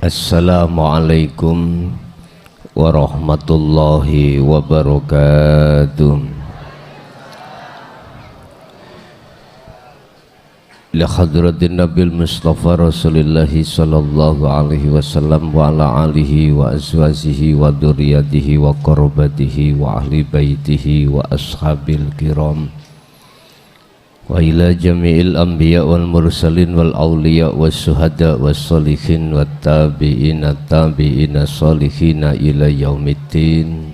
Assalamualaikum warahmatullahi wabarakatuh. Li hadratin Nabil Mustafa Rasulillahi sallallahu alaihi wasallam wa ala alihi wa azwajihi wa dzurriyyatihi wa qurabatihi wa ahli baitihi wa ashabil kiram wa ila jami'il anbiya wal mursalin wal awliya was syuhada was sholihin wat tabi'ina sholihina ila yaumiddin,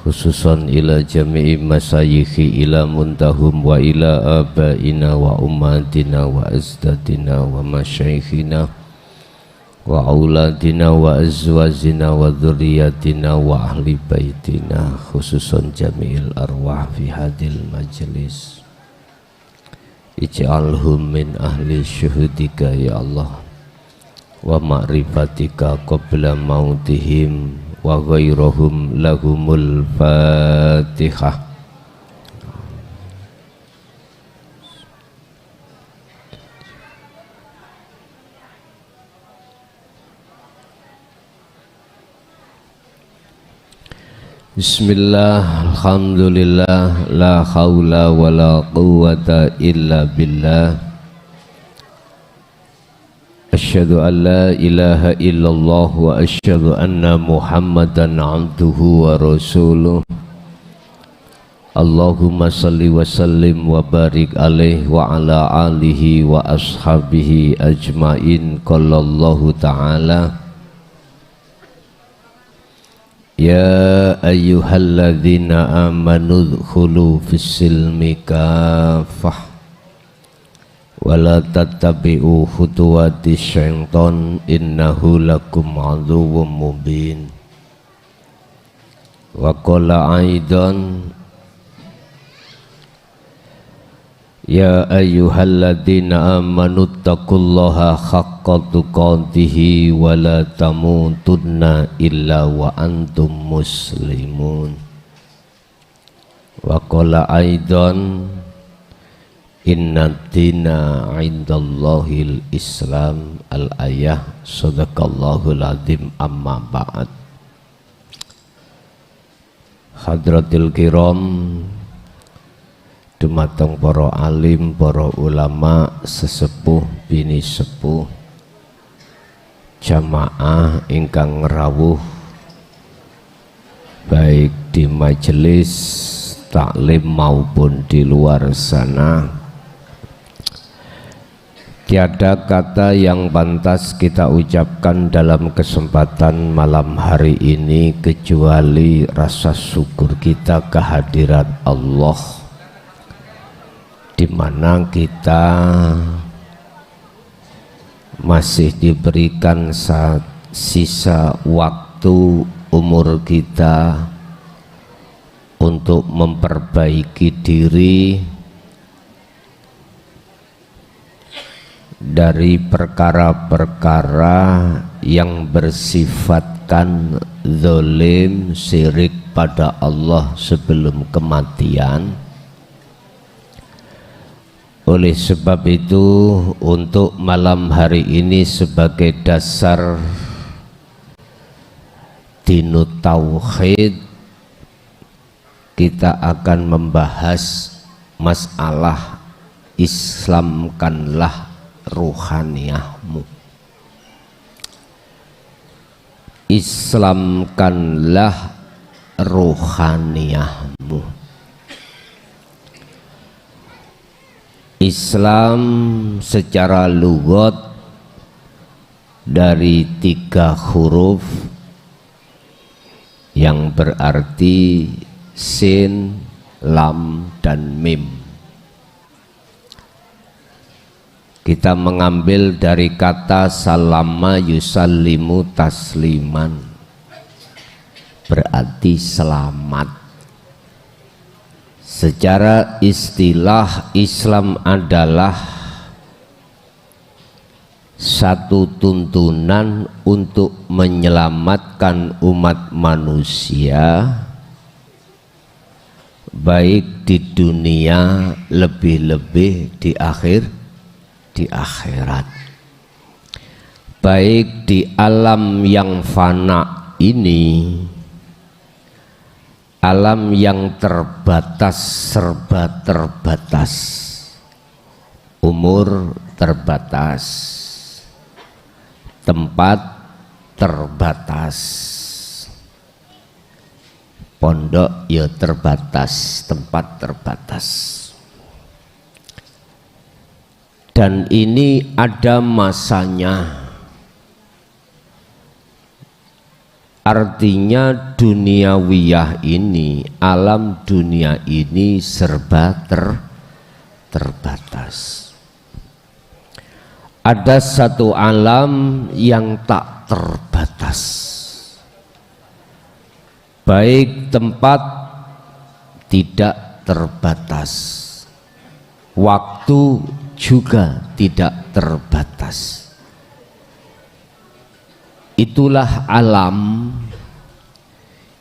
khususan ila jami'i masayikhi ila muntahum wa ila abaina wa ummatina wa azdadina wa masyayikhina wa auladina wa azwajina wa dzurriyyatina wa ahli baitina, khususan jami'il arwah fi hadil majlis. Ij'alhum min ahli syuhudika ya Allah wa ma'rifatika qabla mautihim wa ghairuhum lahumul Fatihah. Bismillah, alhamdulillah, la haula wa la quwwata illa billah. Asyhadu an la ilaha illallah wa asyhadu anna Muhammadan abduhu wa rasuluh. Allahumma salli wa sallim wa barik alaihi wa ala alihi wa ashabihi ajmain. Qala Allahu ta'ala, ya ayyuhalladzina amanu dkhulu fis-silmi kaffah wa la tattabi'u khutuwatis syaiton innahu lakum aduwwum mubin. Wa qala aidan, ya ayyuhalladzina amanu taqullaha haqqa tuqatih wa la tamutunna illa wa antum muslimun. Wa qala aidan, inna dina indallahil islam. Al-ayah. Sadaqallahul adzim. Amma ba'd. Hadratil kiram, dumateng para alim, para ulama, sesepuh bini sepuh, jamaah ingkang rawuh baik di majelis taklim maupun di luar sana. Tiada kata yang pantas kita ucapkan dalam kesempatan malam hari ini kecuali rasa syukur kita kehadiran Allah, di mana kita masih diberikan sisa waktu umur kita untuk memperbaiki diri dari perkara-perkara yang bersifatkan zalim, syirik pada Allah sebelum kematian. Oleh sebab itu, untuk malam hari ini sebagai dasar dinut tauhid, kita akan membahas masalah Islamkanlah ruhaniyahmu. Islamkanlah ruhaniyahmu. Islam secara lughat dari 3 huruf yang berarti sin, lam, dan mim. Kita mengambil dari kata salama yusallimu tasliman, berarti selamat. Secara istilah, Islam adalah satu tuntunan untuk menyelamatkan umat manusia, baik di dunia, lebih-lebih di akhirat. baik di alam yang fana ini, alam yang terbatas, serba terbatas, umur terbatas, tempat terbatas, pondok ya terbatas, tempat terbatas. Dan ini ada masanya. Artinya duniawiyah ini, alam dunia ini serba terbatas. Ada satu alam yang tak terbatas, baik tempat tidak terbatas, waktu juga tidak terbatas. Itulah alam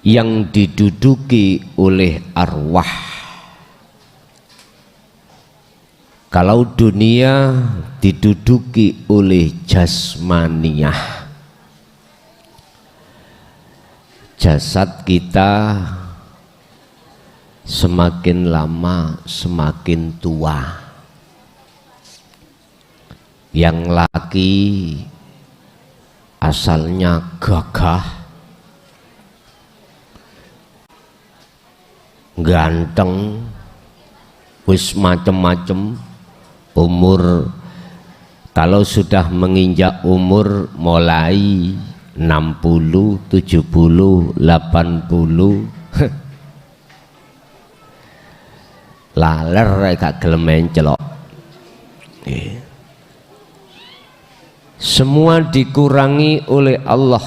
yang diduduki oleh arwah. Kalau dunia diduduki oleh jasmaniyah, jasad kita semakin lama semakin tua. Yang laki asalnya gagah, ganteng, wis macem-macem, umur kalau sudah menginjak umur mulai 60, 70, 80 laler gak gelem mencelok. Semua dikurangi oleh Allah,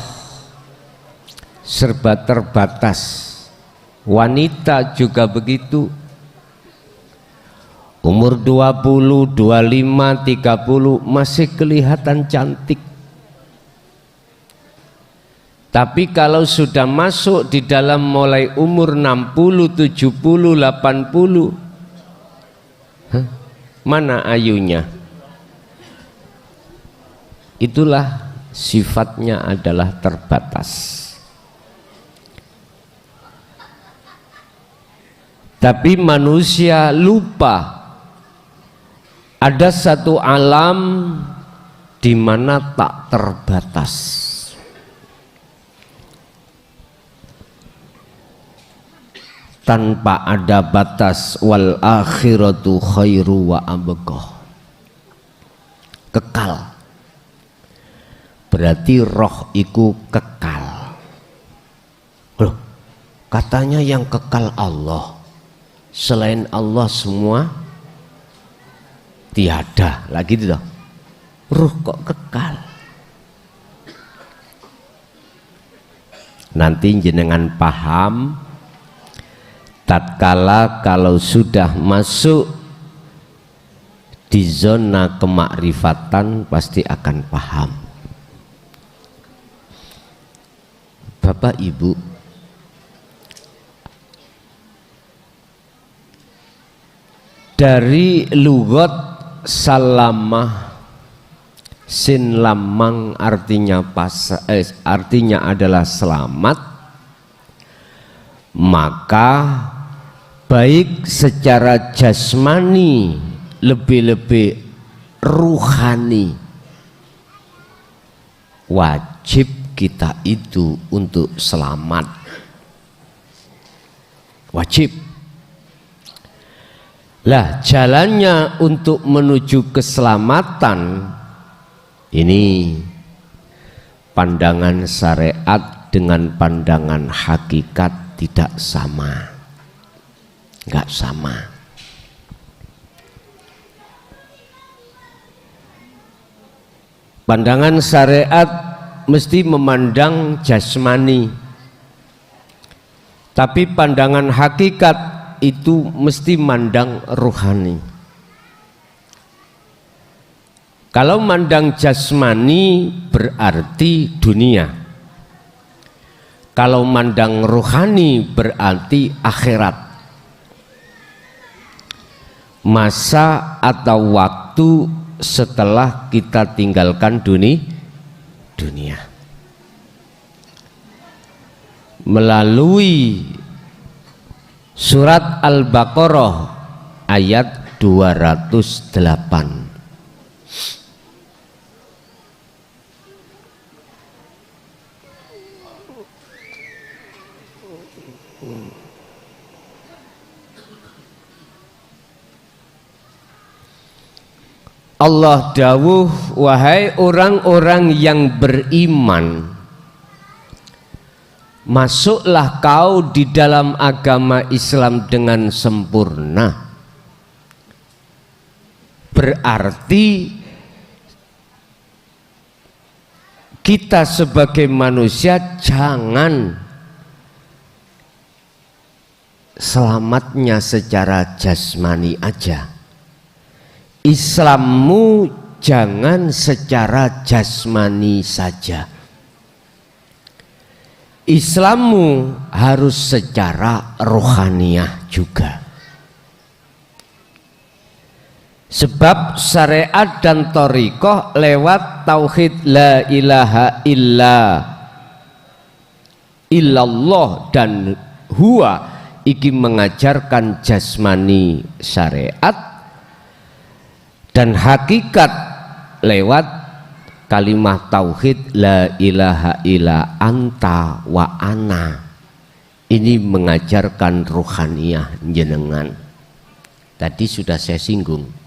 serba terbatas. Wanita juga begitu. Umur 20, 25, 30 masih kelihatan cantik. Tapi kalau sudah masuk di dalam mulai umur 60, 70, 80, mana ayunya? Itulah sifatnya adalah terbatas. Tapi manusia lupa ada satu alam di mana tak terbatas. Tanpa ada batas, wal akhiratu khairu wa abqah. Kekal. Berarti roh iku kekal. Loh, katanya yang kekal Allah, selain Allah semua tiada lagi itu. Ruh kok kekal? Nanti jenengan paham tatkala kalau sudah masuk di zona kemakrifatan pasti akan paham. Bapak Ibu, dari lugat salamah sin lamang artinya artinya adalah selamat, maka baik secara jasmani lebih-lebih ruhani wajib kita itu untuk selamat, wajib. Lah jalannya untuk menuju keselamatan ini pandangan syariat dengan pandangan hakikat tidak sama, nggak sama. Pandangan syariat mesti memandang jasmani, tapi pandangan hakikat itu mesti mandang ruhani. Kalau mandang jasmani berarti dunia, kalau mandang ruhani berarti akhirat. Masa atau waktu setelah kita tinggalkan dunia. Melalui surat Al-Baqarah ayat 208. Allah dawuh, wahai orang-orang yang beriman, masuklah kau di dalam agama Islam dengan sempurna. Berarti kita sebagai manusia jangan selamatnya secara jasmani aja. Islammu jangan secara jasmani saja. Islammu harus secara rohaniah juga. Sebab syariat dan thariqah lewat tauhid la ilaha illallah dan huwa iki mengajarkan jasmani syariat, dan hakikat lewat kalimat tauhid la ilaha illa anta wa ana. Ini mengajarkan ruhaniyah jenengan. Tadi sudah saya singgung.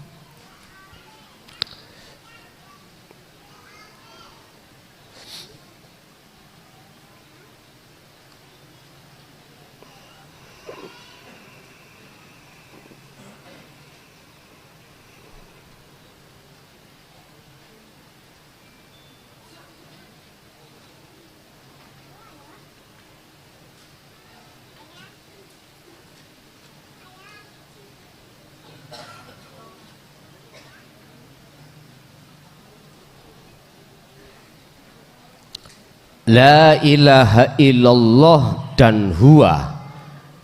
La ilaha illallah dan huwa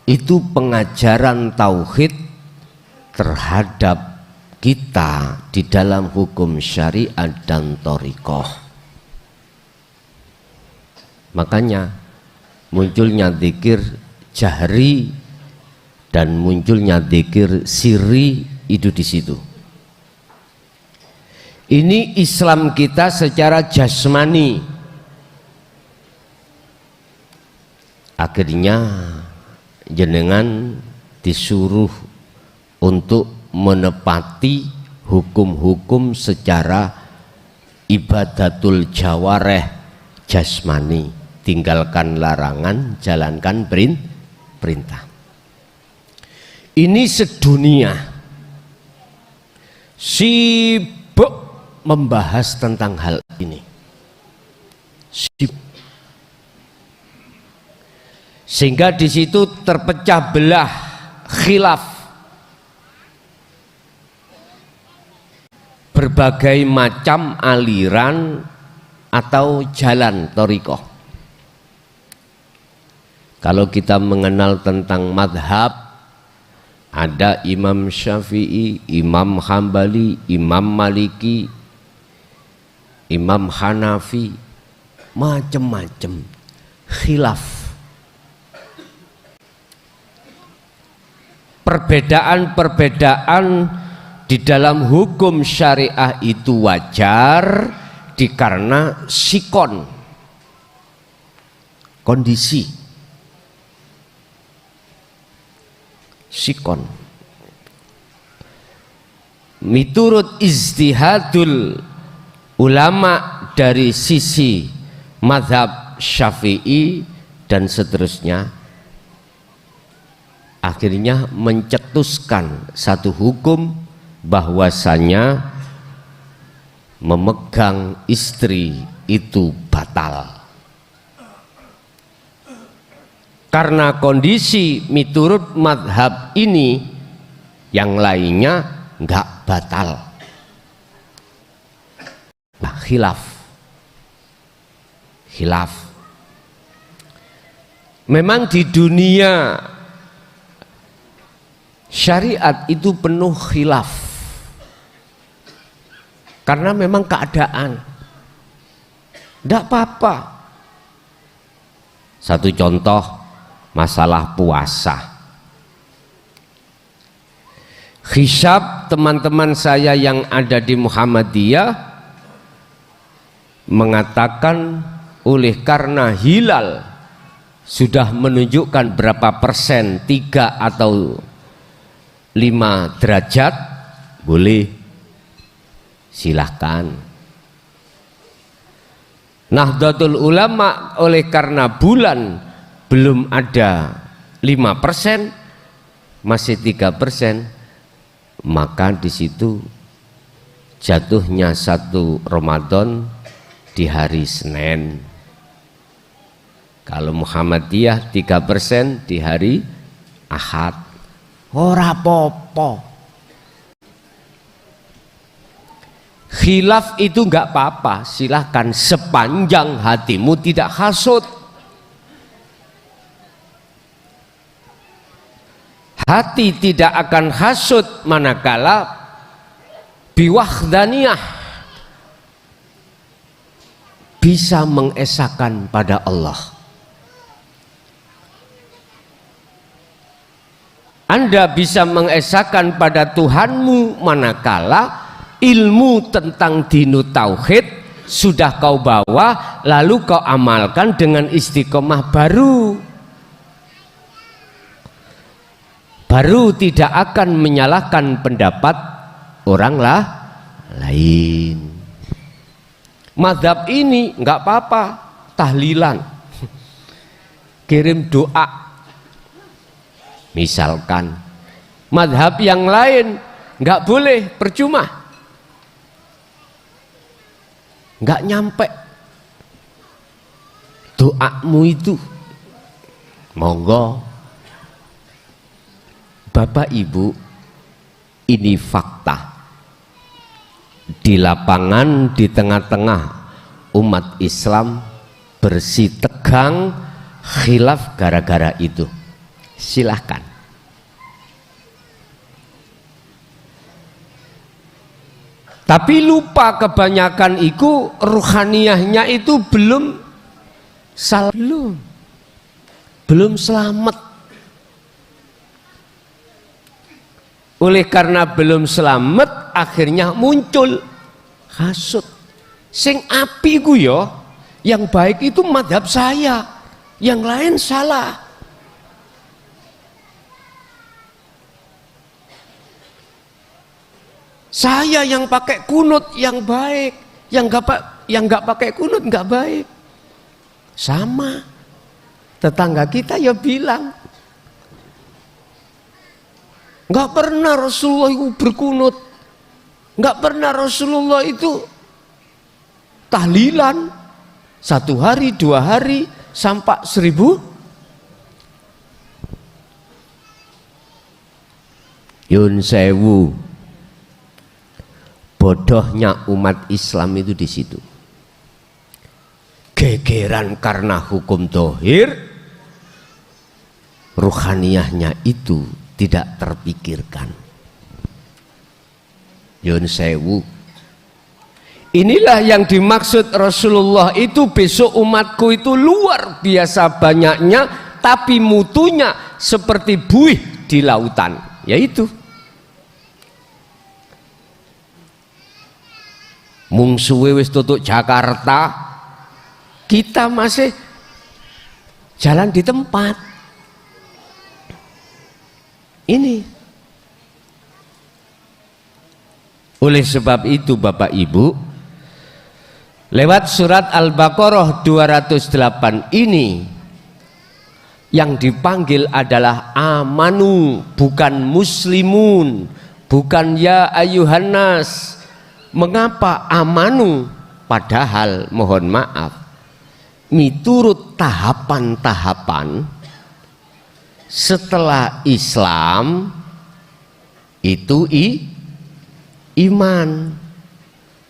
itu pengajaran tauhid terhadap kita di dalam hukum syariat dan thariqah. Makanya munculnya zikir jahri dan munculnya zikir sirri itu di situ. Ini Islam kita secara jasmani. Akhirnya jenengan disuruh untuk menepati hukum-hukum secara ibadatul jawareh jasmani, tinggalkan larangan, jalankan perintah. Ini sedunia sibuk membahas tentang hal ini, sehingga di situ terpecah belah khilaf, berbagai macam aliran atau jalan thariqah. Kalau kita mengenal tentang madhab, ada Imam Syafi'i, Imam Hambali, Imam Maliki, Imam Hanafi, macam-macam khilaf. Perbedaan-perbedaan di dalam hukum syariah itu wajar dikarena sikon, kondisi sikon. Miturut ijtihadul ulama dari sisi mazhab Syafi'i dan seterusnya, akhirnya mencetuskan satu hukum bahwasanya memegang istri itu batal. Karena kondisi miturut madhab ini, yang lainnya enggak batal. Nah, khilaf. Memang di dunia syariat itu penuh khilaf karena memang keadaan. Tidak apa-apa. Satu contoh masalah puasa. Hisab teman-teman saya yang ada di Muhammadiyah mengatakan oleh karena hilal sudah menunjukkan berapa persen, 3 atau 5 derajat, boleh, silahkan. Nahdlatul Ulama oleh karena bulan belum ada 5%, masih 3%, maka di situ jatuhnya 1 Ramadan di hari Senin. Kalau Muhammadiyah 3% di hari Ahad. Ora popo. Khilaf itu enggak apa-apa, silahkan sepanjang hatimu tidak hasud. Hati tidak akan hasud manakala biwahdaniyah, bisa mengesahkan pada Allah. Anda bisa mengesahkan pada Tuhanmu manakala ilmu tentang dinu tauhid sudah kau bawa, lalu kau amalkan dengan istiqomah baru tidak akan menyalahkan pendapat orang lain. Mazhab ini enggak apa-apa, tahlilan, kirim doa. Misalkan mazhab yang lain enggak boleh, percuma, enggak nyampe doamu itu. Monggo Bapak Ibu, ini fakta di lapangan, di tengah-tengah umat Islam bersih tegang khilaf gara-gara itu. Silahkan. Tapi lupa kebanyakan itu ruhaniyahnya itu belum selamat. Oleh karena belum selamat, akhirnya muncul hasud. Sing api ku yo, yang baik itu madhab saya, yang lain salah. Saya yang pakai kunut yang baik, yang nggak pakai kunut nggak baik. Sama. Tetangga kita ya bilang, nggak pernah Rasulullah itu berkunut, nggak pernah Rasulullah itu tahlilan 1 hari 2 hari sampai 1000. Yun sewu, bodohnya umat Islam itu di situ. Gegeran karena hukum dohir, ruhaniyahnya itu tidak terpikirkan. Yun sewu. Inilah yang dimaksud Rasulullah itu, besok umatku itu luar biasa banyaknya, tapi mutunya seperti buih di lautan. Yaitu mung suwe wis tutuk Jakarta, kita masih jalan di tempat. Ini oleh sebab itu Bapak Ibu, lewat surat Al-Baqarah 208 ini yang dipanggil adalah amanu, bukan muslimun, bukan ya ayyuhannas. Mengapa amanu? Padahal mohon maaf, miturut tahapan-tahapan setelah Islam itu iman,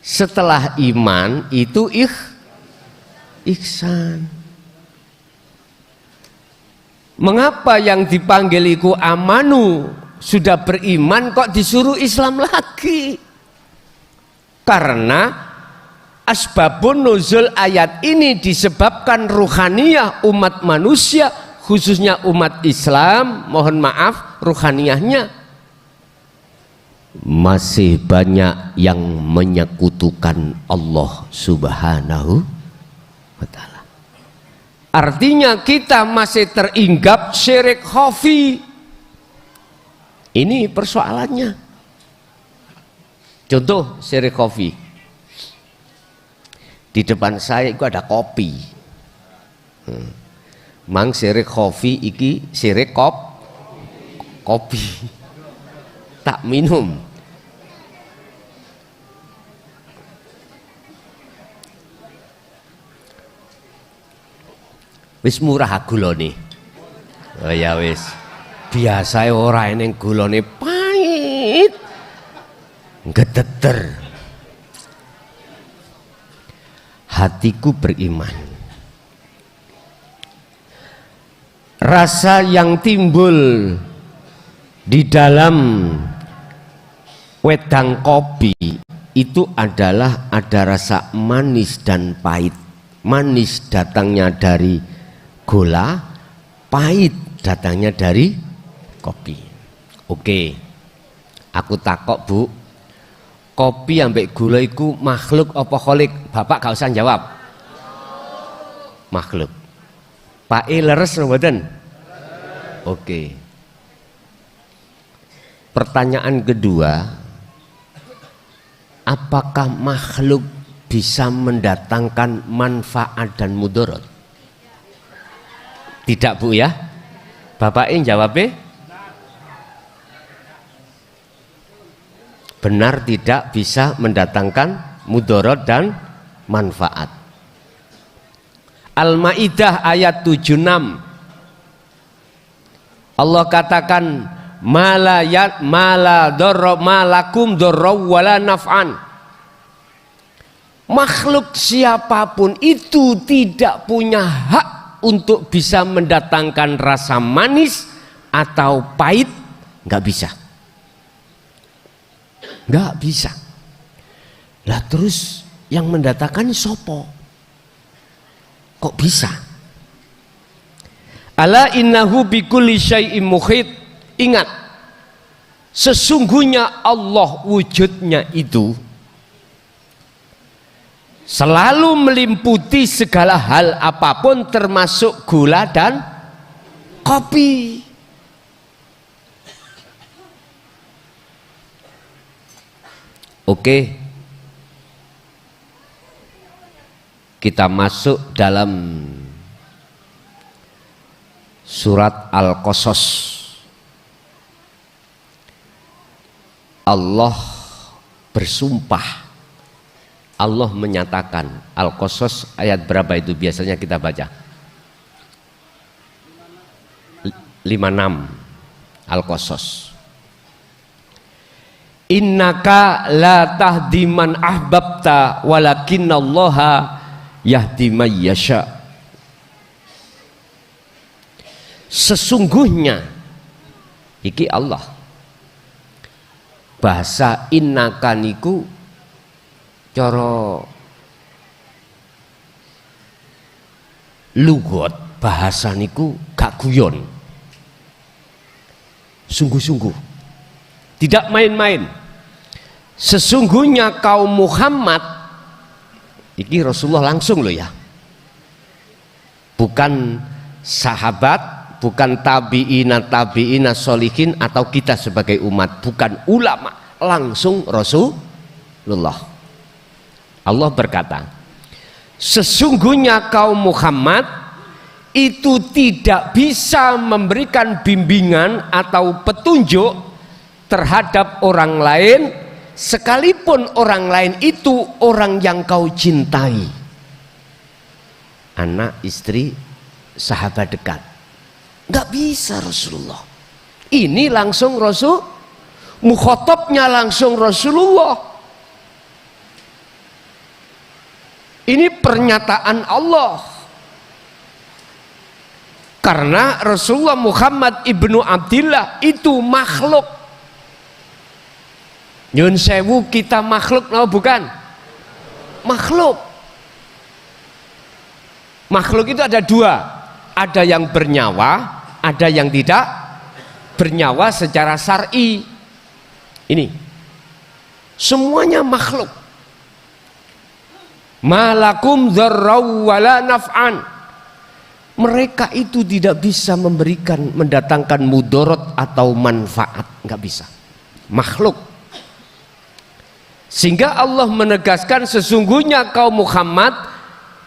setelah iman itu ihsan. Mengapa yang dipanggil itu amanu, sudah beriman kok disuruh Islam lagi? Karena asbabun nuzul ayat ini disebabkan ruhaniyah umat manusia, khususnya umat Islam, mohon maaf ruhaniyahnya masih banyak yang menyekutukan Allah Subhanahu wa ta'ala. Artinya kita masih teringgap syirik khafi. Ini persoalannya. Contoh syirik khafi. Di depan saya itu ada kopi. Mang syirik khafi iki syirik kopi. Tak minum. Wis murah gulane. Oh ya wis. Biasa ora eneng gulane pahit. Geteter. Hatiku beriman. Rasa yang timbul di dalam wedang kopi itu adalah ada rasa manis dan pahit. Manis datangnya dari gula, pahit datangnya dari kopi. Oke, aku takok Bu, kopi ambek gula iku makhluk apa kholik? Bapak gak usah jawab. Makhluk. Pak leres mboten? Oke. Pertanyaan kedua, apakah makhluk bisa mendatangkan manfaat dan mudarat? Tidak Bu ya? Bapak jawabnya benar, tidak bisa mendatangkan mudarat dan manfaat. Al-Maidah ayat 76 Allah katakan malakum dorraw wala naf'an. Makhluk siapapun itu tidak punya hak untuk bisa mendatangkan rasa manis atau pahit, nggak bisa. Nggak bisa. Lah terus yang mendatangkan sopo? Kok bisa? Ala innahu bikulli syai'in muhit. Ingat, sesungguhnya Allah wujudnya itu selalu meliputi segala hal apapun termasuk gula dan kopi. Oke, kita masuk dalam surat Al-Qasas. Allah bersumpah, Allah menyatakan. Al-Qasas ayat berapa itu biasanya kita baca? 56 Al-Qasas. Innaka la tahdi man ahbabta walakinallaha yahdi man yasha. Sesungguhnya iki Allah. Bahasa innaka niku cara lugot bahasa niku gak guyon, sungguh-sungguh, tidak main-main. Sesungguhnya kaum Muhammad iki Rasulullah langsung loh ya, bukan sahabat, bukan tabi'ina sholihin atau kita sebagai umat, bukan ulama, langsung Rasulullah. Allah berkata, sesungguhnya kaum Muhammad itu tidak bisa memberikan bimbingan atau petunjuk terhadap orang lain sekalipun orang lain itu orang yang kau cintai, anak, istri, sahabat dekat. Nggak bisa Rasulullah. Ini langsung Rasul, mukhatabnya langsung Rasulullah. Ini pernyataan Allah. Karena Rasulullah Muhammad ibnu Abdillah itu makhluk. Nyun sewu, kita makhluk, no, bukan? makhluk. Makhluk itu ada dua, ada yang bernyawa, ada yang tidak bernyawa secara syar'i. Ini semuanya makhluk. Malakum dzarrau wala naf'an. Mereka itu tidak bisa mendatangkan mudarat atau manfaat, nggak bisa. Makhluk. Sehingga Allah menegaskan sesungguhnya kaum Muhammad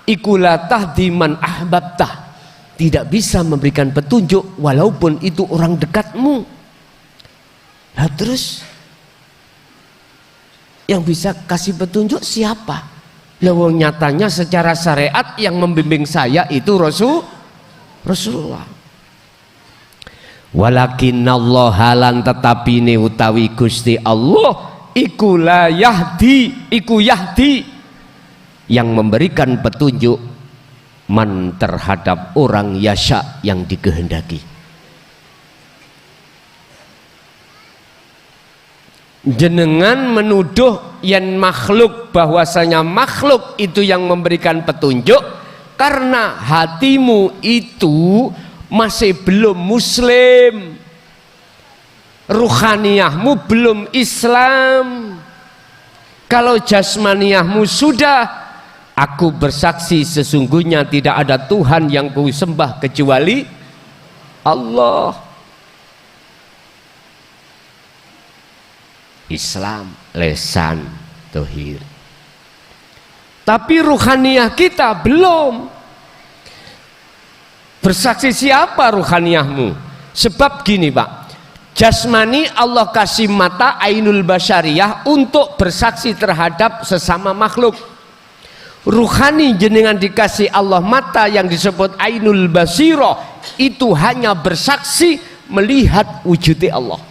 ikulah tahdi man ahbabtah, tidak bisa memberikan petunjuk walaupun itu orang dekatmu. Nah terus yang bisa kasih petunjuk siapa? Lawang nyatanya secara syariat yang membimbing saya itu Rasulullah. Walakinallaha lan tetapi ne utawi Gusti Allah iku la yahdi, iku yahdi, yang memberikan petunjuk man terhadap orang yasha yang dikehendaki. Jenengan menuduh yang makhluk, bahwasanya makhluk itu yang memberikan petunjuk karena hatimu itu masih belum muslim, ruhaniyahmu belum Islam. Kalau jasmaniyahmu sudah, aku bersaksi sesungguhnya tidak ada Tuhan yang ku sembah kecuali Allah. Islam lesan tohir, tapi ruhaniyah kita belum. Bersaksi siapa ruhaniyahmu? Sebab gini Pak, jasmani Allah kasih mata ainul basyariyah untuk bersaksi terhadap sesama makhluk. Ruhani jenengan dikasih Allah mata yang disebut ainul basirah, itu hanya bersaksi melihat wujudnya Allah.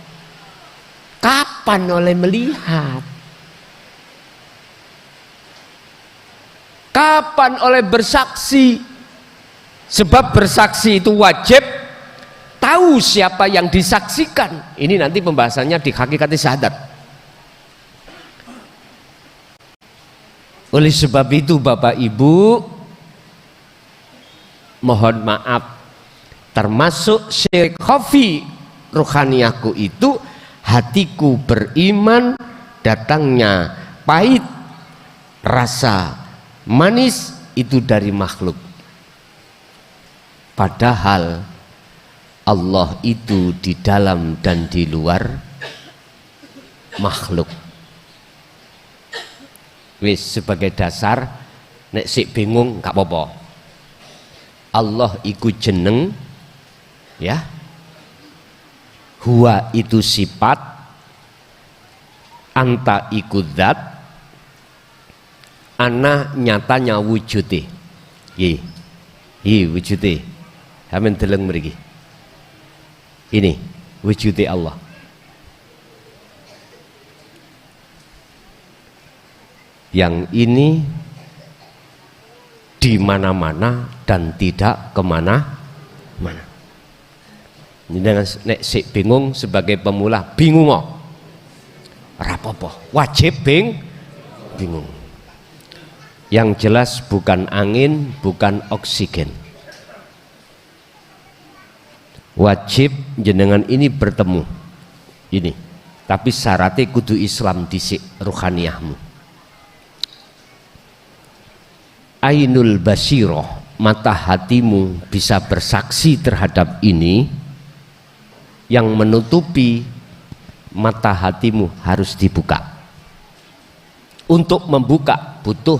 Kapan oleh melihat? Kapan oleh bersaksi? Sebab bersaksi itu wajib tahu siapa yang disaksikan. Ini nanti pembahasannya di hakikati syahadat. Oleh sebab itu Bapak Ibu, mohon maaf, termasuk syirik khafi ruhaniyahku itu hatiku beriman, datangnya pahit, rasa manis itu dari makhluk. Padahal Allah itu di dalam dan di luar makhluk. Wis sebagai dasar, nek sik bingung gak apa-apa. Allah iku jeneng, ya. Huwa itu sifat, anta iku zat, ana nyatanya wujude. Wujude. Amin deleng mriki. Ini wujude Allah. Yang ini di mana-mana dan tidak kemana-mana. Jangan nek sik bingung sebagai pemula, bingung kok. Rapopo, wajib bingung. Yang jelas bukan angin, bukan oksigen. Wajib jenengan ini bertemu. Ini. Tapi syaratnya kudu Islam dhisik ruhaniyahmu. Ainul basirah, mata hatimu bisa bersaksi terhadap ini. Yang menutupi mata hatimu harus dibuka. Untuk membuka butuh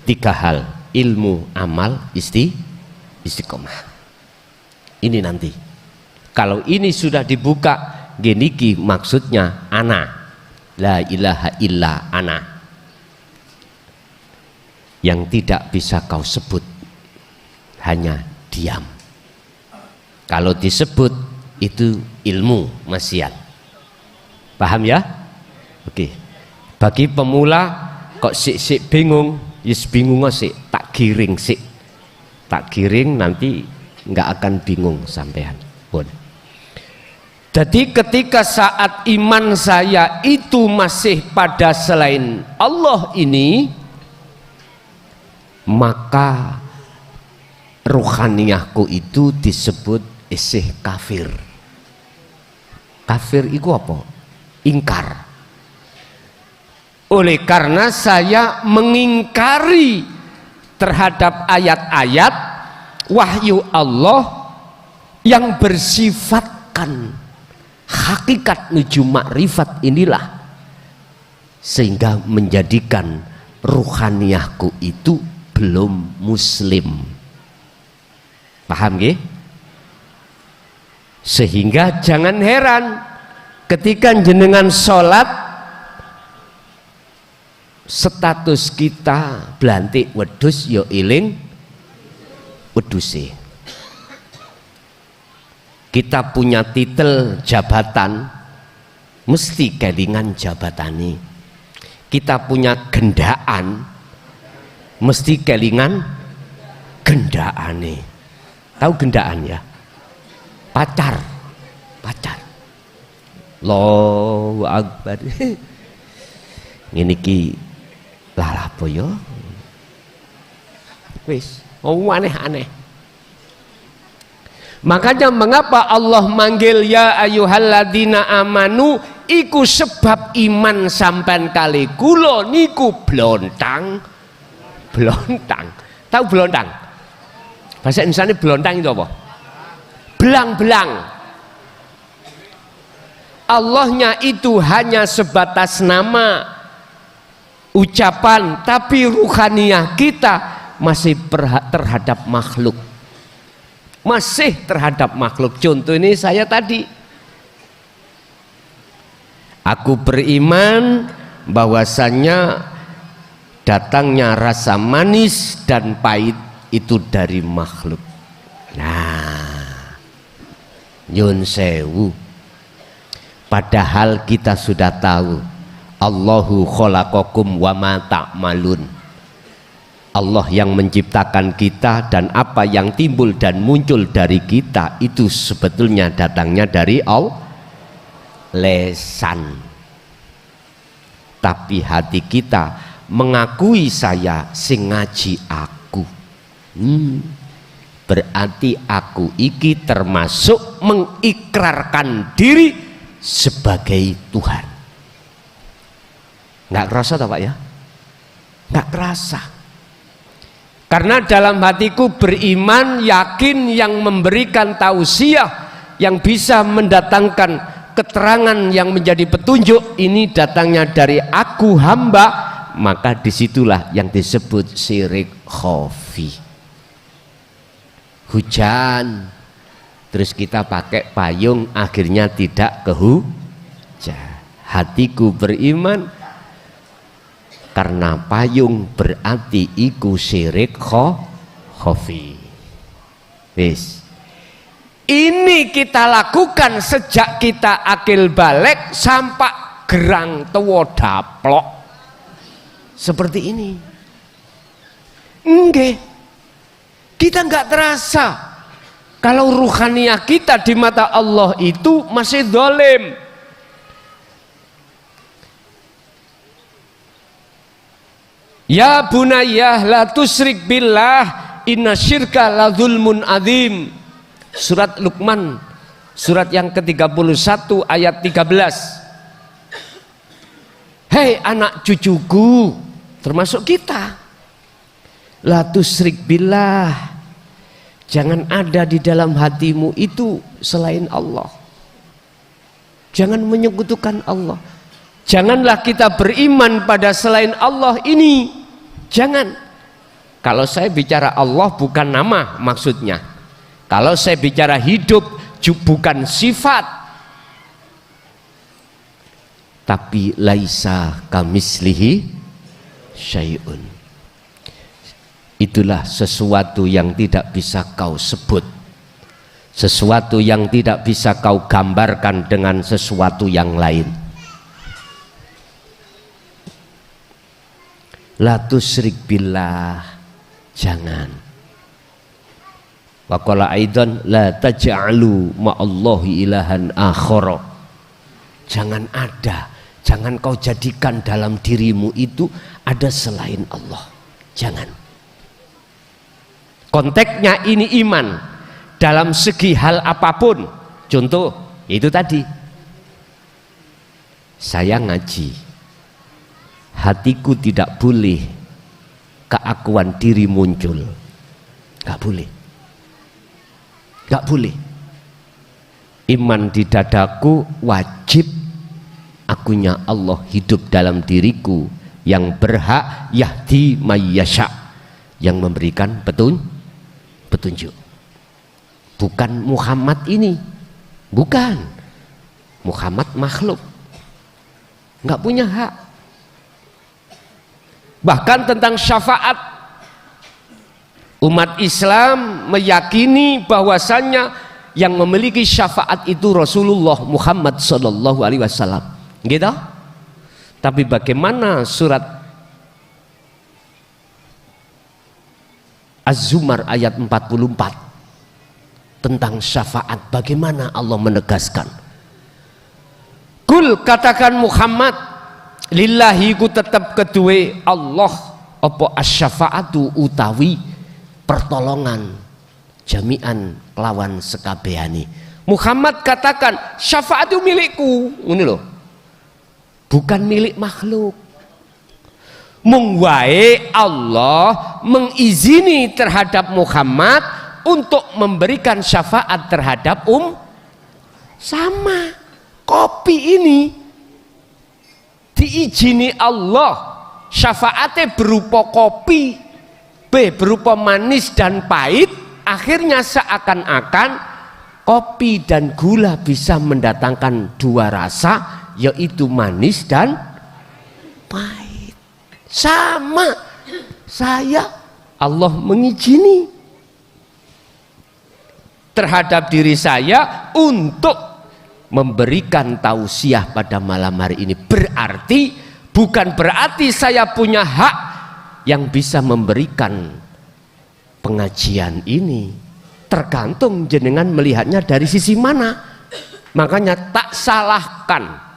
3 hal: ilmu, amal, istiqomah. Ini nanti kalau ini sudah dibuka, geniki maksudnya ana, la ilaha illa ana, yang tidak bisa kau sebut, hanya diam. Kalau disebut itu ilmu masian. Paham ya? Oke. Bagi pemula kok sik bingung, yes bingung sik, tak giring sik. Tak giring nanti nggak akan bingung sampean. Pun. Jadi ketika saat iman saya itu masih pada selain Allah ini, maka ruhaniyahku itu disebut isih kafir. Kafir itu apa? Ingkar. Oleh karena saya mengingkari terhadap ayat-ayat wahyu Allah yang bersifatkan hakikat nuju makrifat inilah, sehingga menjadikan ruhaniyahku itu belum muslim. Paham nggih? Sehingga jangan heran ketika jenengan sholat status kita blantik wedhus ya eling wedhuse. Kita punya titel jabatan mesti kelingan jabatane. Kita punya gendaan mesti kelingan gendaane. Tahu gendaan ya? Pacar. Allahu Akbar. Ngene iki lah apa ya? Wis, aneh-aneh. Makanya mengapa Allah manggil ya ayyuhalladzina amanu iku sebab iman sampean kali kula niku blontang. Tahu blontang? Bahasa Indonesia blontang itu apa? Belang-belang. Allahnya itu hanya sebatas nama, ucapan, tapi ruhaniyah kita masih terhadap makhluk. Masih terhadap makhluk. Contoh ini saya tadi, aku beriman bahwasannya datangnya rasa manis dan pahit itu dari makhluk. Nah, nyun sewu, padahal kita sudah tahu Allahu khalaqakum wa ma ta'malun. Allah yang menciptakan kita, dan apa yang timbul dan muncul dari kita itu sebetulnya datangnya dari Allah. Lesan, tapi hati kita mengakui saya sing ngaji aku. Berarti aku iki termasuk mengikrarkan diri sebagai Tuhan. Nggak kerasa tak Pak ya? Nggak kerasa. Karena dalam hatiku beriman, yakin yang memberikan tausiah, yang bisa mendatangkan keterangan yang menjadi petunjuk, ini datangnya dari aku hamba, maka disitulah yang disebut syirik khafi. Hujan, terus kita pakai payung, akhirnya tidak kehujan. Hatiku beriman, karena payung berarti iku syirik khafi. Wis. Ini kita lakukan sejak kita akil balik sampai gerang tua daplok. Seperti ini. Nggih. Kita enggak terasa kalau ruhaniyah kita di mata Allah itu masih zalim. Ya bunayya la tusyrik billah inna syirka la zulmun adzim. Surat Luqman, surat yang ke-31 ayat 13. Hei anak cucuku, termasuk kita, la tusyrik billah, jangan ada di dalam hatimu itu selain Allah. Jangan menyekutukan Allah. Janganlah kita beriman pada selain Allah ini. Jangan. Kalau saya bicara Allah bukan nama maksudnya. Kalau saya bicara hidup bukan sifat. Tapi laisa kamislihi syai'un. Itulah sesuatu yang tidak bisa kau sebut. Sesuatu yang tidak bisa kau gambarkan dengan sesuatu yang lain. La tusyrik billah, jangan. Wa qala aidan la taj'alu ma'allahi ilahan akhara. Jangan ada, jangan kau jadikan dalam dirimu itu ada selain Allah. Jangan. Konteksnya ini iman dalam segi hal apapun. Contoh itu tadi, saya ngaji, hatiku tidak boleh keakuan diri muncul, nggak boleh, nggak boleh. Iman di dadaku wajib, akunya Allah hidup dalam diriku yang berhak yahdi mayyasha, yang memberikan petunjuk. Bukan Muhammad ini, bukan. Muhammad makhluk, nggak punya hak. Bahkan tentang syafaat, umat Islam meyakini bahwasannya yang memiliki syafaat itu Rasulullah Muhammad sallallahu alaihi wasallam. Gitu? Tapi bagaimana surat Az-Zumar ayat 44 tentang syafaat, bagaimana Allah menegaskan? Kul, katakan Muhammad, lillahi ku tetap kedue Allah apa asyafaatu utawi pertolongan jami'an lawan sekabehane. Muhammad katakan syafaat itu milikku, ini loh, bukan milik makhluk. Mung wae Allah mengizini terhadap Muhammad untuk memberikan syafaat terhadap sama kopi ini diizini Allah, syafaatnya berupa kopi, berupa manis dan pahit. Akhirnya seakan-akan kopi dan gula bisa mendatangkan dua rasa, yaitu manis dan pahit. Sama saya, Allah mengizini terhadap diri saya untuk memberikan tausiah pada malam hari ini. Berarti bukan berarti saya punya hak yang bisa memberikan pengajian ini, tergantung jenengan melihatnya dari sisi mana. Makanya tak salahkan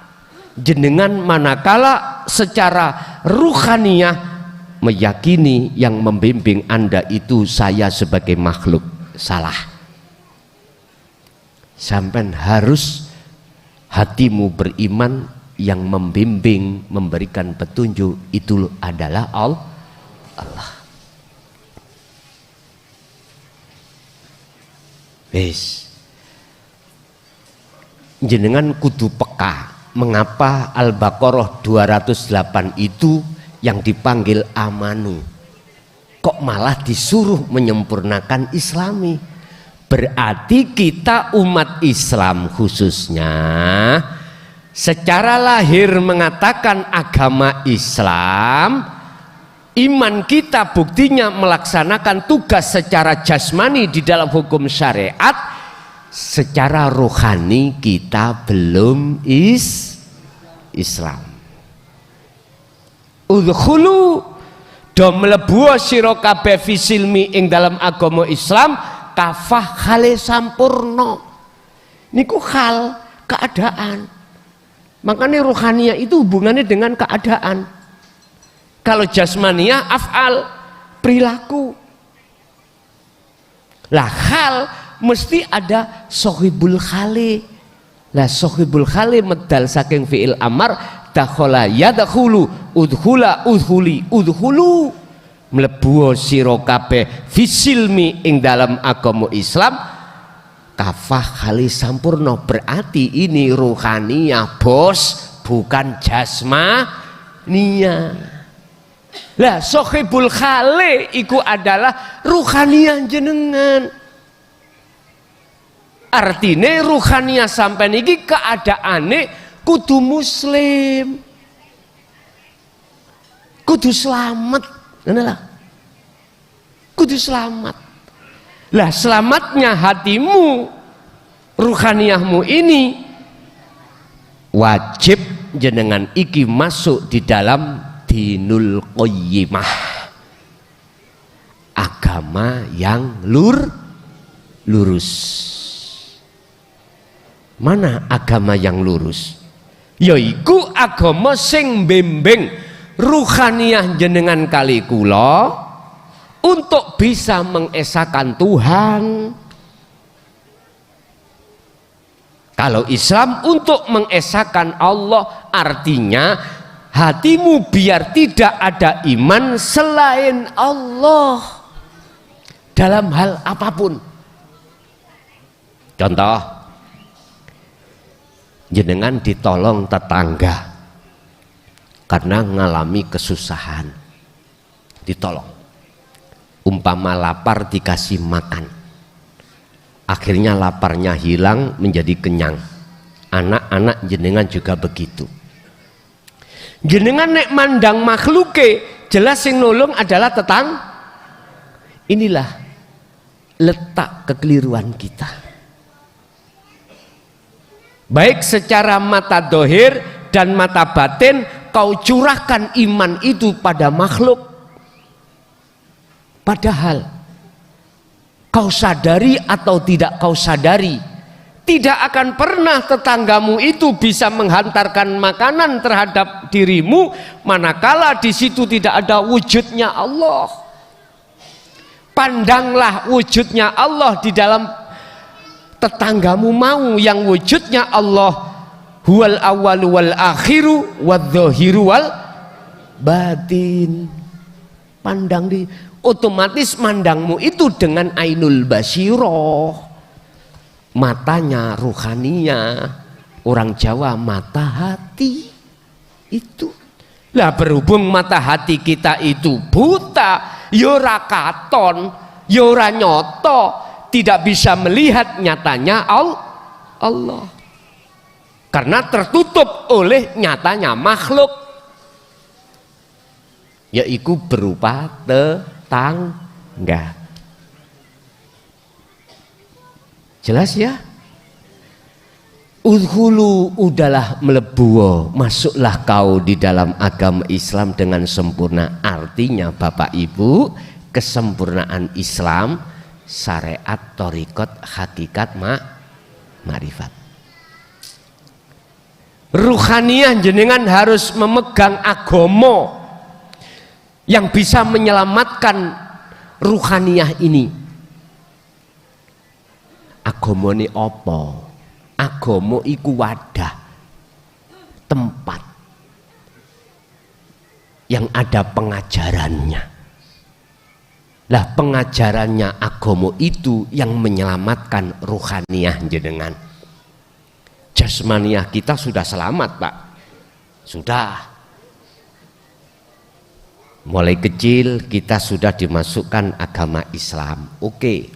jenengan manakala secara ruhaniyah meyakini yang membimbing Anda itu saya sebagai makhluk. Salah. Sampai harus hatimu beriman, yang membimbing, memberikan petunjuk itu adalah Allah. Wes, jenengan kudu peka mengapa Al-Baqarah 208 itu yang dipanggil amanu kok malah disuruh menyempurnakan Islami. Berarti kita umat Islam khususnya secara lahir mengatakan agama Islam, iman kita buktinya melaksanakan tugas secara jasmani di dalam hukum syariat, secara rohani kita belum Islam. Udkhulu do mlebu sira kabeh fisilmi ing dalam agama Islam kafah khale sampurno. Niku hal keadaan. Makanya rohaniah itu hubungannya dengan keadaan. Kalau jasmaniah af'al, perilaku. Lah hal mesti ada sohibul khali. Lah sohibul khali medal saking fi'il amar, dakhala yadkhulu, udkhula udkhuli udkhulu, mlebu sira kabeh fisilmi ing dalam agama Islam kafah khali sampurno. Berarti ini ruhaniyah bos, bukan jasmaniyah. Lah sohibul khali iku adalah ruhaniyah jenengan. Artine ruhaniyah sampai niki keadaane kudu muslim, kudu selamat, lah kudu selamat. Lah selamatnya hatimu, ruhaniyahmu ini wajib jenengan iki masuk di dalam dinul qayyimah, agama yang lurus. Mana agama yang lurus? Yaiku agama sing bimbing ruhaniyah jenengan kali kula untuk bisa mengesahkan Tuhan. Kalau Islam untuk mengesahkan Allah, artinya hatimu biar tidak ada iman selain Allah dalam hal apapun. Contoh, jenengan ditolong tetangga karena ngalami kesusahan, ditolong. Umpama lapar dikasih makan, akhirnya laparnya hilang menjadi kenyang. Anak-anak jenengan juga begitu. Jenengan nek mandang makhluke, jelas yang nolong adalah inilah letak kekeliruan kita. Baik secara mata dohir dan mata batin, kau curahkan iman itu pada makhluk. Padahal kau sadari atau tidak kau sadari, tidak akan pernah tetanggamu itu bisa menghantarkan makanan terhadap dirimu manakala di situ tidak ada wujudnya Allah. Pandanglah wujudnya Allah di dalam tetanggamu mau yang wujudnya Allah huwal awwalu wal akhiru wadh-dhahiru wal batin. Pandang di otomatis mandangmu itu dengan ainul basyirah, matanya ruhania, orang Jawa mata hati itu. Lah berhubung mata hati kita itu buta, yora katon, yora nyoto, tidak bisa melihat nyatanya Allah karena tertutup oleh nyatanya makhluk, yaitu berupa tetangga. Jelas ya? Udhulu, udahlah melebuo, masuklah kau di dalam agama Islam dengan sempurna. Artinya Bapak Ibu, kesempurnaan Islam, syariat, thariqat, hakikat, ma'rifat. Ruhaniyah jenengan harus memegang agama yang bisa menyelamatkan ruhaniyah ini. Agama ini apa? Agama iku wadah, tempat yang ada pengajarannya. Lah pengajarannya agama itu yang menyelamatkan ruhaniyah jenengan. Jasmaniah kita sudah selamat, Pak. Sudah. Mulai kecil kita sudah dimasukkan agama Islam. Oke.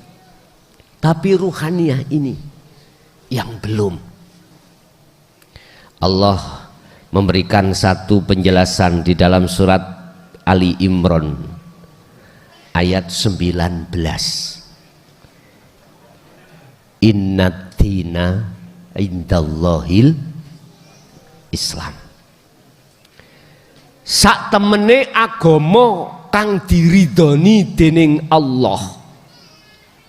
Tapi ruhaniyah ini yang belum. Allah memberikan satu penjelasan di dalam surat Ali Imran ayat 19. Innaddina indallahil Islam. Sak temene agama kang diridhoni dening Allah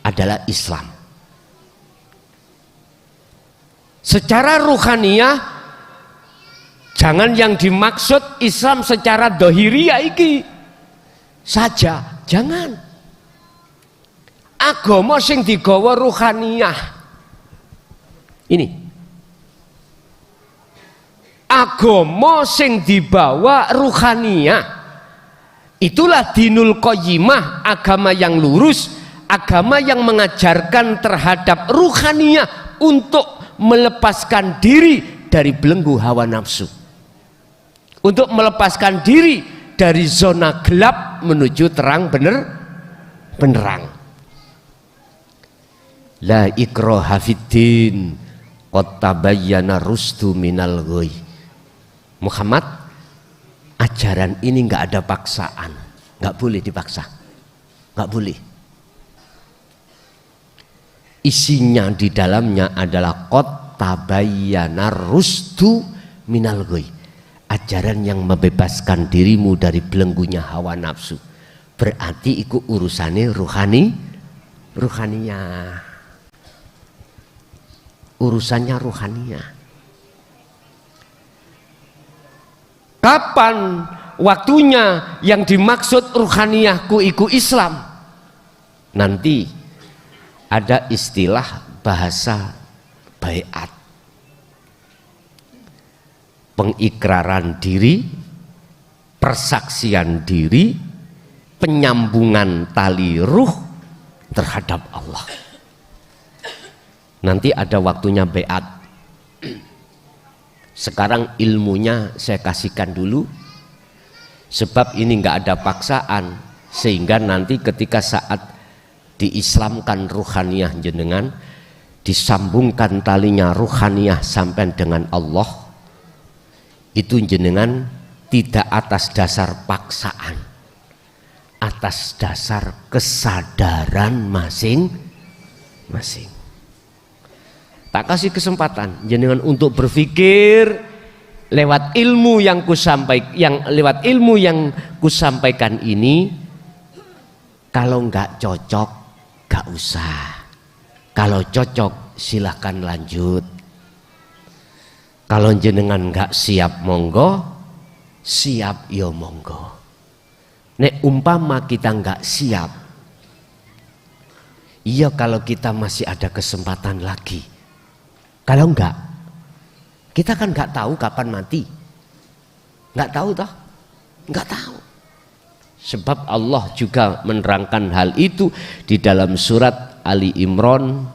adalah Islam. Secara ruhaniyah jangan yang dimaksud Islam secara dohiriyah iki saja, jangan. Agama sing digawa ruhaniyah ini, agama sing dibawa ruhaniyah, itulah dinul qayyimah, agama yang lurus, agama yang mengajarkan terhadap ruhaniyah untuk melepaskan diri dari belenggu hawa nafsu, untuk melepaskan diri dari zona gelap menuju terang benerang. La ikraha fiddin qad tabayyana rusdu minal ghoi. Muhammad, ajaran ini nggak ada paksaan, nggak boleh dipaksa, nggak boleh. Isinya di dalamnya adalah qad tabayyana rusdu minal ghoi, ajaran yang membebaskan dirimu dari belenggunya hawa nafsu. Berarti itu urusannya ruhaniyah. Urusannya ruhaniyah. Kapan waktunya yang dimaksud ruhaniyahku iku Islam? nanti ada istilah bahasa baiat, pengikraran diri, persaksian diri, penyambungan tali ruh terhadap Allah. Nanti ada waktunya baiat. Sekarang ilmunya saya kasihkan dulu, sebab ini nggak ada paksaan, sehingga nanti ketika saat diislamkan ruhaniyah jenengan, disambungkan talinya ruhaniyah sampai dengan Allah, itu jenengan tidak atas dasar paksaan, atas dasar kesadaran masing-masing. Tak kasih kesempatan jenengan untuk berpikir lewat ilmu yang kusampaikan ini. Kalau nggak cocok nggak usah, kalau cocok silahkan lanjut. Kalau jenengan nggak siap monggo, siap yo monggo. Nek umpama kita nggak siap, iya kalau kita masih ada kesempatan lagi. Kalau enggak, kita kan nggak tahu kapan mati. Nggak tahu toh? Nggak tahu. Sebab Allah juga menerangkan hal itu di dalam surat Ali Imran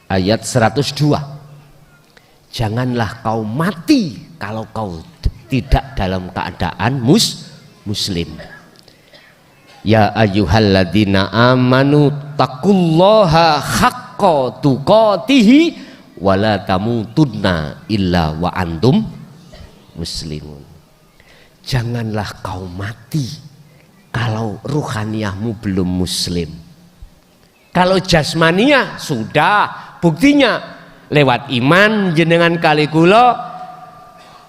ayat 102. Janganlah kau mati kalau kau tidak dalam keadaan muslim. Ya ayyuhalladzina amanu taqullaha haqqa tuqatihi wala tamutunna illa wa antum muslimun. Janganlah kau mati kalau ruhaniyahmu belum muslim. Kalau jasmaniah sudah, buktinya lewat iman jenengan kali kula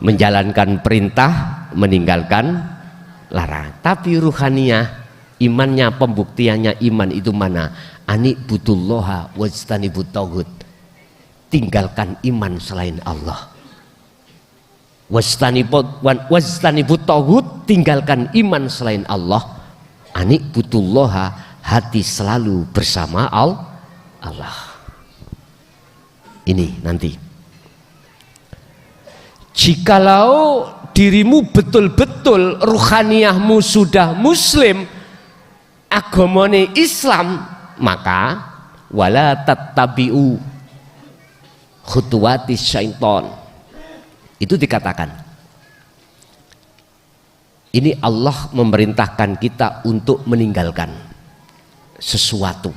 menjalankan perintah, meninggalkan larangan. Tapi ruhaniyah, imannya, pembuktiannya iman itu mana? Ani'budullaha wajtanibut taghut. Tinggalkan iman selain Allah. Wajtanibut taghut, tinggalkan iman selain Allah. Ani'budullaha, hati selalu bersama Allah. Ini nanti. Jikalau dirimu betul-betul ruhaniyahmu sudah muslim, agamane Islam, maka wala tattabi'u khutuwati syaiton. Itu dikatakan. Ini Allah memerintahkan kita untuk meninggalkan sesuatu.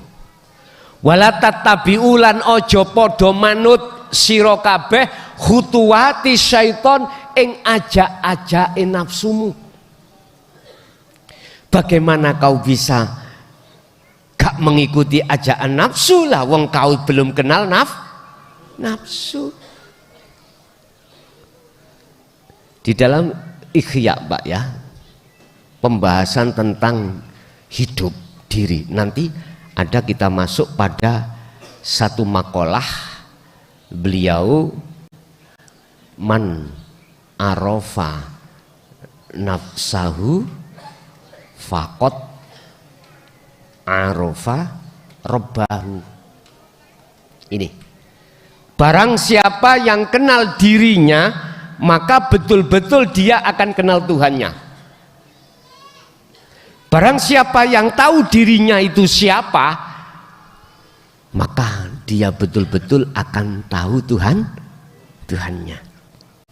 Wala tattabi'u lan ojo podo manut sira kabeh khutuwati syaiton ing ajak-ajake nafsumu. Bagaimana kau bisa gak mengikuti ajakan nafsu lah, wong kau belum kenal nafsu. Di dalam Ikhya, Pak ya, pembahasan tentang hidup diri. Nanti ada kita masuk pada satu makalah beliau, man arofa nafsahu faqad arofa robbahu. Ini, barang siapa yang kenal dirinya, maka betul-betul dia akan kenal Tuhannya. Barang siapa yang tahu dirinya itu siapa, maka dia betul-betul akan tahu Tuhannya.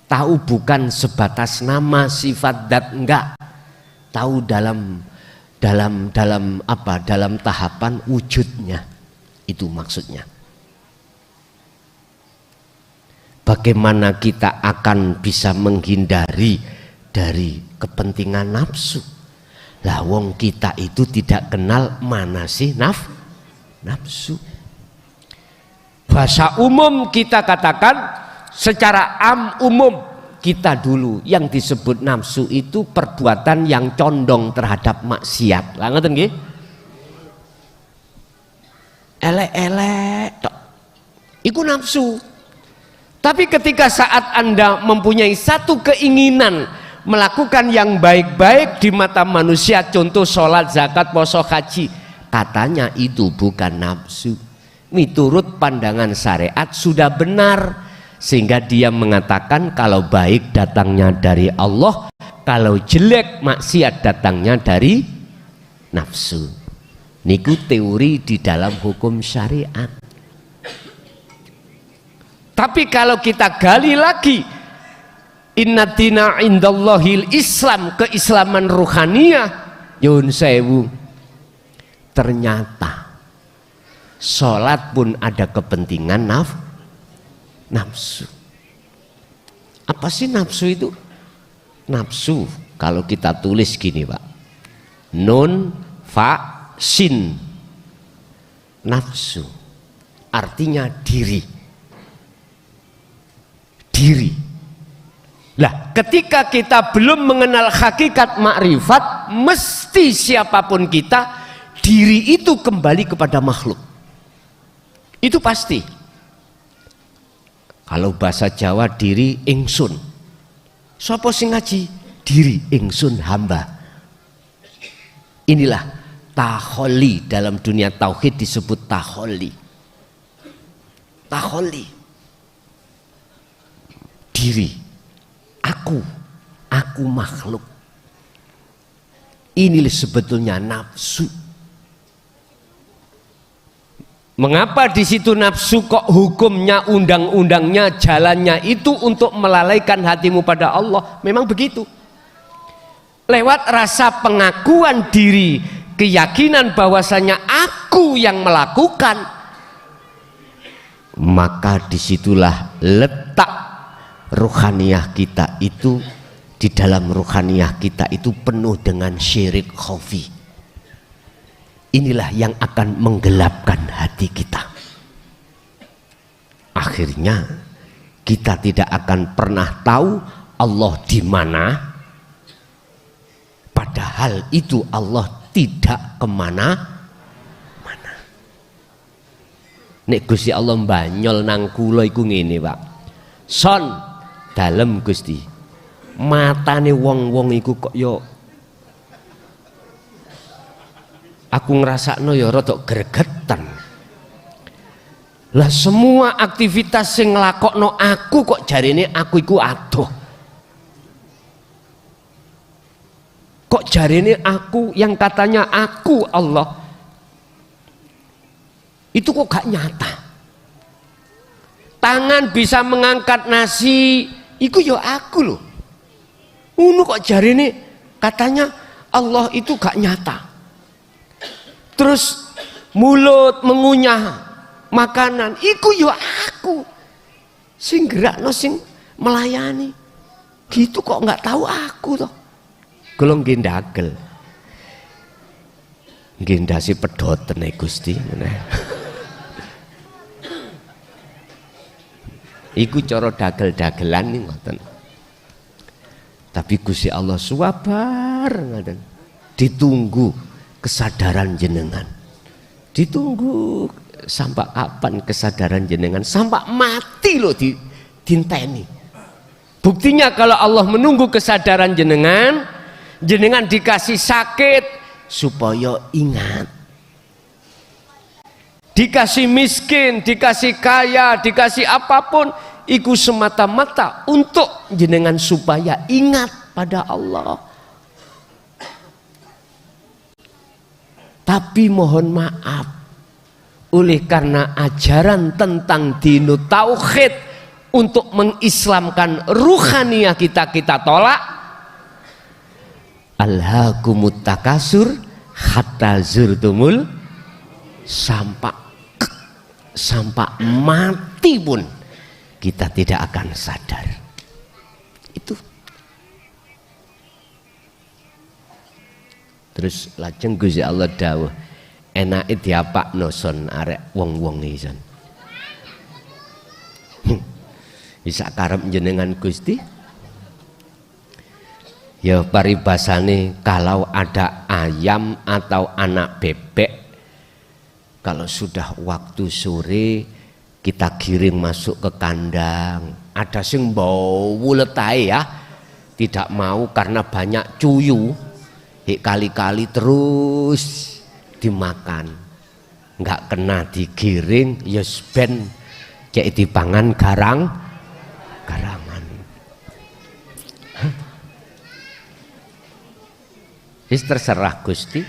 Tahu bukan sebatas nama, sifat, dat, enggak. Tahu dalam apa? Dalam tahapan wujudnya. Itu maksudnya. Bagaimana kita akan bisa menghindari dari kepentingan nafsu? Lah wong kita itu tidak kenal mana sih nafsu. Bahasa umum kita katakan secara umum, kita dulu yang disebut nafsu itu perbuatan yang condong terhadap maksiat. Lah ngoten nggih? Elek-elek tok. Iku nafsu. Tapi ketika saat Anda mempunyai satu keinginan melakukan yang baik-baik di mata manusia, contoh sholat, zakat, poso, haji, katanya itu bukan nafsu. Miturut pandangan syariat sudah benar, sehingga dia mengatakan kalau baik datangnya dari Allah, kalau jelek maksiat datangnya dari nafsu. Niku teori di dalam hukum syariat. Tapi kalau kita gali lagi, inna dina indallahil Islam, keislaman ruhaniyah, yun sewu, ternyata sholat pun ada kepentingan nafsu. Apa sih nafsu itu? Nafsu kalau kita tulis gini Pak, nun fa sin, nafsu artinya diri. Lah, ketika kita belum mengenal hakikat makrifat, mesti siapapun kita, diri itu kembali kepada makhluk. Itu pasti. Kalau bahasa Jawa, diri ingsun. Sopo sing ngaji? Diri ingsun hamba. Inilah taholi, dalam dunia tauhid disebut taholi. Taholi. Diri, aku makhluk. Inilah sebetulnya nafsu. Mengapa di situ nafsu kok hukumnya, undang-undangnya, jalannya itu untuk melalaikan hatimu pada Allah? Memang begitu. Lewat rasa pengakuan diri, keyakinan bahwasanya aku yang melakukan, maka disitulah letak ruhaniyah kita itu. Di dalam ruhaniyah kita itu penuh dengan syirik khafi. Inilah yang akan menggelapkan hati kita. Akhirnya kita tidak akan pernah tahu Allah di mana, padahal itu Allah tidak kemana-mana. Nek Gusti Allah mbanyol nang kula iku ngene Pak, son dalem Gusti, matane wong-wong iku kok yo aku ngrasakno ya rada gregetan. Lah semua aktivitas sing nglakokno aku kok jarene aku iku adoh. Kok jarene aku yang katanya aku Allah itu kok gak nyata. Tangan bisa mengangkat nasi, iku ya aku loh. Ngono kok jarene katanya Allah itu gak nyata. Terus mulut mengunyah makanan, iku ya aku. Sing gerakno, sing melayani. Gitu kok nggak tahu aku toh. Golong gendagel. Gendasi pedoten Gusti. Iku cara dagel-dagelan nih ngoten. Tapi Gusti Allah sabar ngoten. Ditunggu kesadaran jenengan. Ditunggu sampai kapan kesadaran jenengan? Sampai mati loh dinteni. Buktinya kalau Allah menunggu kesadaran jenengan, jenengan dikasih sakit supaya ingat. Dikasih miskin, dikasih kaya, dikasih apapun, iku semata-mata untuk jenengan supaya ingat pada Allah. Tapi mohon maaf, oleh karena ajaran tentang dinu tauhid untuk mengislamkan ruhaniyah kita tolak. Alhaakumut takasur hatta zurtumul, sampai mati pun kita tidak akan sadar. Itu. Terus lajeng Gusti Allah dawuh, enake diapakno son arek wong-wong iki son. Bisa karep jenengan Gusti. Ya paribasane kalau ada ayam atau anak bebek, kalau sudah waktu sore kita giring masuk ke kandang, ada sing bau letahe ya, tidak mau karena banyak cuyu, kali-kali terus dimakan, nggak kena digiring, yes ben kayak dipangan garangan. Terserah Gusti,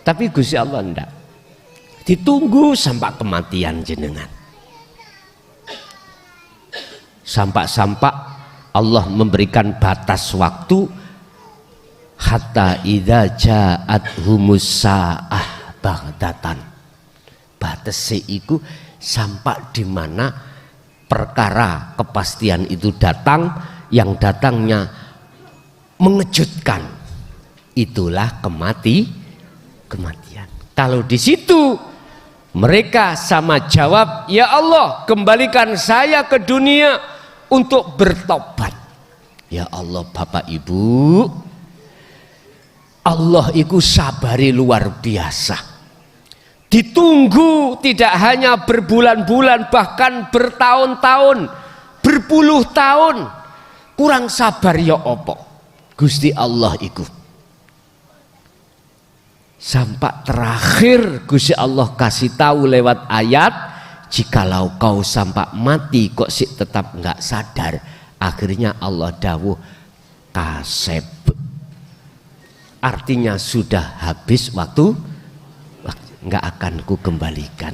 tapi Gusti Allah ndak. Ditunggu sampai kematian jenengan. Sampai Allah memberikan batas waktu hatta idza ja'athumus sa'ah baghtatan. Batase iku sampai di mana perkara kepastian itu datang, yang datangnya mengejutkan. Itulah kematian. Kalau di situ mereka sama jawab, ya Allah, kembalikan saya ke dunia untuk bertobat. Ya Allah, Bapak Ibu, Allah itu sabari luar biasa. Ditunggu tidak hanya berbulan-bulan, bahkan bertahun-tahun, berpuluh tahun. Kurang sabar ya opo Gusti Allah itu. Sampai terakhir Gusti Allah kasih tahu lewat ayat, jikalau kau sampai mati kok sih tetap nggak sadar. Akhirnya Allah dawuh kaseb. Artinya sudah habis waktu, nggak akan ku kembalikan.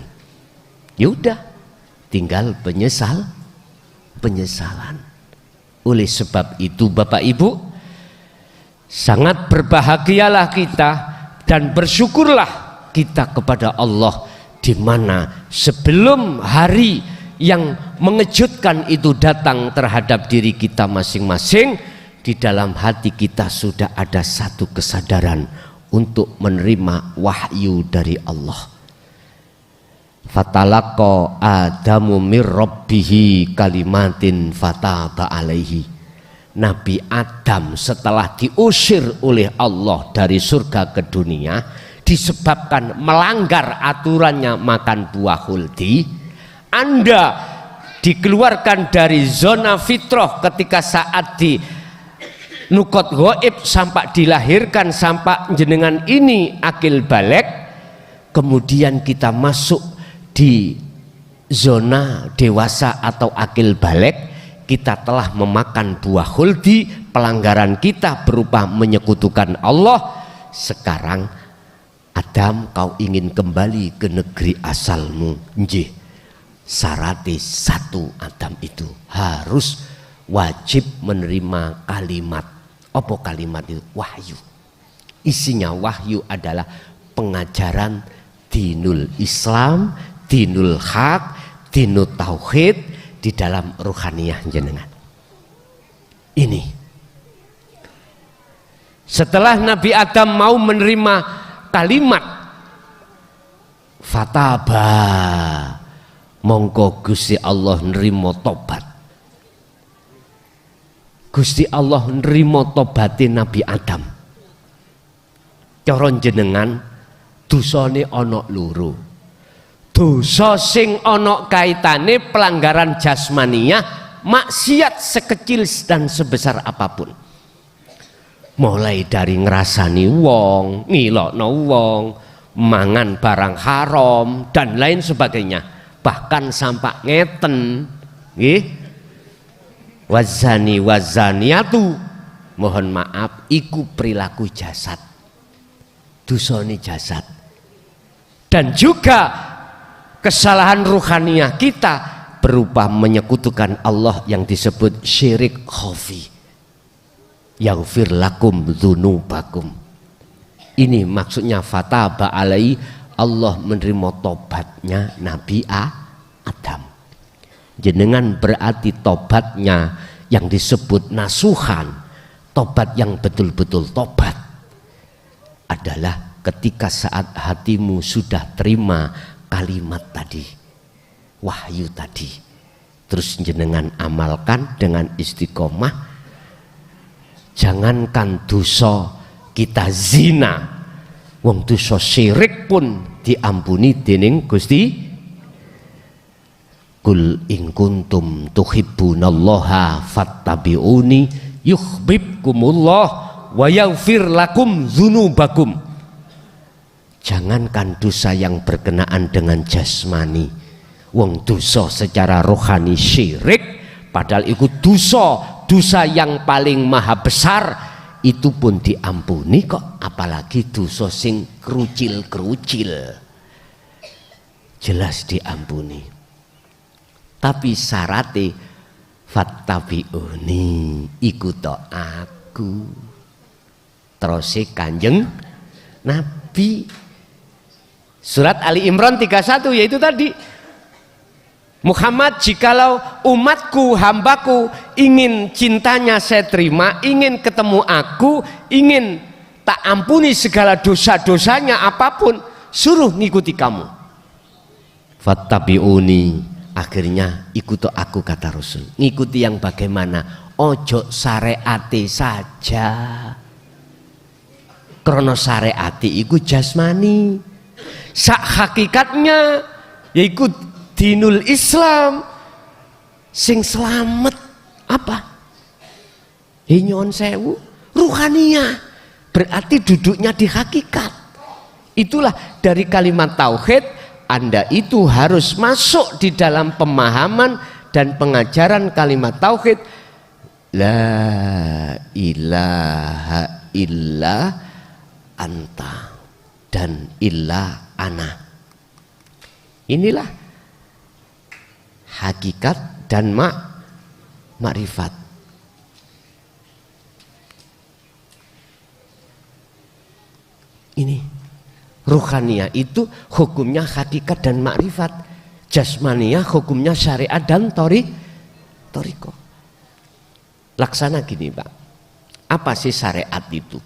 Yaudah, tinggal penyesalan. Oleh sebab itu Bapak Ibu, sangat berbahagialah kita dan bersyukurlah kita kepada Allah, di mana sebelum hari yang mengejutkan itu datang terhadap diri kita masing-masing, di dalam hati kita sudah ada satu kesadaran untuk menerima wahyu dari Allah. Fatalaqa Adamu mir rabbihi kalimatin fataba alaihi. Nabi Adam setelah diusir oleh Allah dari surga ke dunia disebabkan melanggar aturannya makan buah khuldi, Anda dikeluarkan dari zona fitrah ketika saat di nukot ghaib sampai dilahirkan sampai jenengan ini akil balik, kemudian kita masuk di zona dewasa atau akil balik, kita telah memakan buah khuldi, pelanggaran kita berupa menyekutukan Allah. Sekarang Adam, kau ingin kembali ke negeri asalmu, nggih. Syaratnya satu, Adam itu harus wajib menerima kalimat. Apa kalimat itu? Wahyu. Isinya wahyu adalah pengajaran dinul Islam, dinul haq, dinul tauhid di dalam ruhaniyah jenengan. Ini setelah Nabi Adam mau menerima kalimat fataba, mongko Gusti Allah nerima tobat. Gusti Allah nerima tobatin Nabi Adam. Coron jenengan dosane ana loro. Dosa sing ana kaitane pelanggaran jasmaniyah, maksiat sekecil dan sebesar apapun. Mulai dari ngrasani wong, ngilokno wong, mangan barang haram dan lain sebagainya. Bahkan sampai ngeten, nggih. Wazani wazaniatu, mohon maaf, iku perilaku jasad. Dosane jasad. Dan juga kesalahan ruhaniyah kita berupa menyekutukan Allah yang disebut syirik khafi. Yaghfir lakum dzunubakum. Ini maksudnya fataba alai, Allah menerima tobatnya Nabi Adam. Jenengan berarti tobatnya yang disebut nasuhan, tobat yang betul-betul tobat adalah ketika saat hatimu sudah terima kalimat tadi, wahyu tadi, terus jenengan amalkan dengan istiqomah. Jangankan dosa kita zina, wong dosa syirik pun diampuni dening Gusti. Kul in kuntum tuhibbunallaha fattabi'uni yuhibbukumullah wa yaghfir lakum dzunubakum. Jangankan dosa yang berkenaan dengan jasmani, wong dosa secara rohani syirik, padahal itu dosa yang paling maha besar, itu pun diampuni kok, apalagi dosa sing kerucil-kerucil jelas diampuni. Tapi syaratnya fattabi'uni, ikut aku. Terus Kanjeng Nabi, surat Ali Imran 31, yaitu tadi, Muhammad, jikalau umatku, hambaku ingin cintanya saya terima, ingin ketemu aku, ingin tak ampuni segala dosa-dosanya apapun, suruh ngikuti kamu. Fattabi'uni, akhirnya ikut aku, kata Rasul. Ngikuti yang bagaimana? Ojo syariati saja, krono syariati iku jasmani, sak hakikatnya yaitu dinul Islam sing selamat apa? Nyon sewu ruhaniyah, berarti duduknya di hakikat. Itulah dari kalimat tauhid, Anda itu harus masuk di dalam pemahaman dan pengajaran kalimat tauhid, la ilaha illa anta dan illa ana. Inilah hakikat dan makrifat. Ini ruhaniyah itu hukumnya hakikat dan makrifat, jasmaniyah hukumnya syariat dan toriko. Laksana gini Pak, apa sih syariat itu?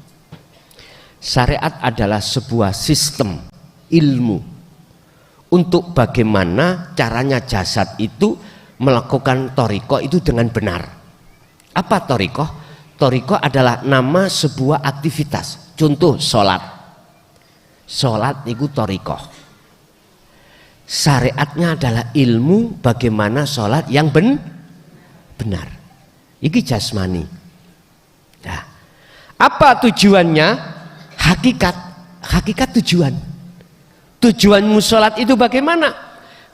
Syariat adalah sebuah sistem ilmu untuk bagaimana caranya jasad itu melakukan toriko itu dengan benar. Apa toriko? Toriko adalah nama sebuah aktivitas. Contoh sholat. Sholat itu toriko. Syariatnya adalah ilmu bagaimana sholat yang benar. Ini jasmani. Nah, apa tujuannya? Hakikat tujuan. Tujuanmu sholat itu bagaimana?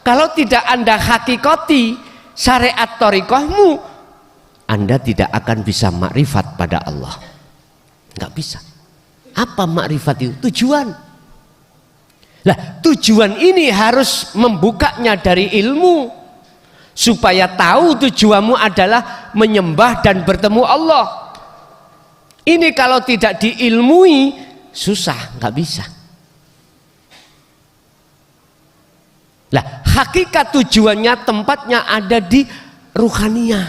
Kalau tidak Anda hakikati syariat torikohmu, Anda tidak akan bisa makrifat pada Allah. Nggak bisa. Apa makrifat itu? Tujuan. Lah, tujuan ini harus membukanya dari ilmu, supaya tahu tujuanmu adalah menyembah dan bertemu Allah. Ini kalau tidak diilmui, susah, nggak bisa. Lah, hakikat tujuannya tempatnya ada di ruhaniyah.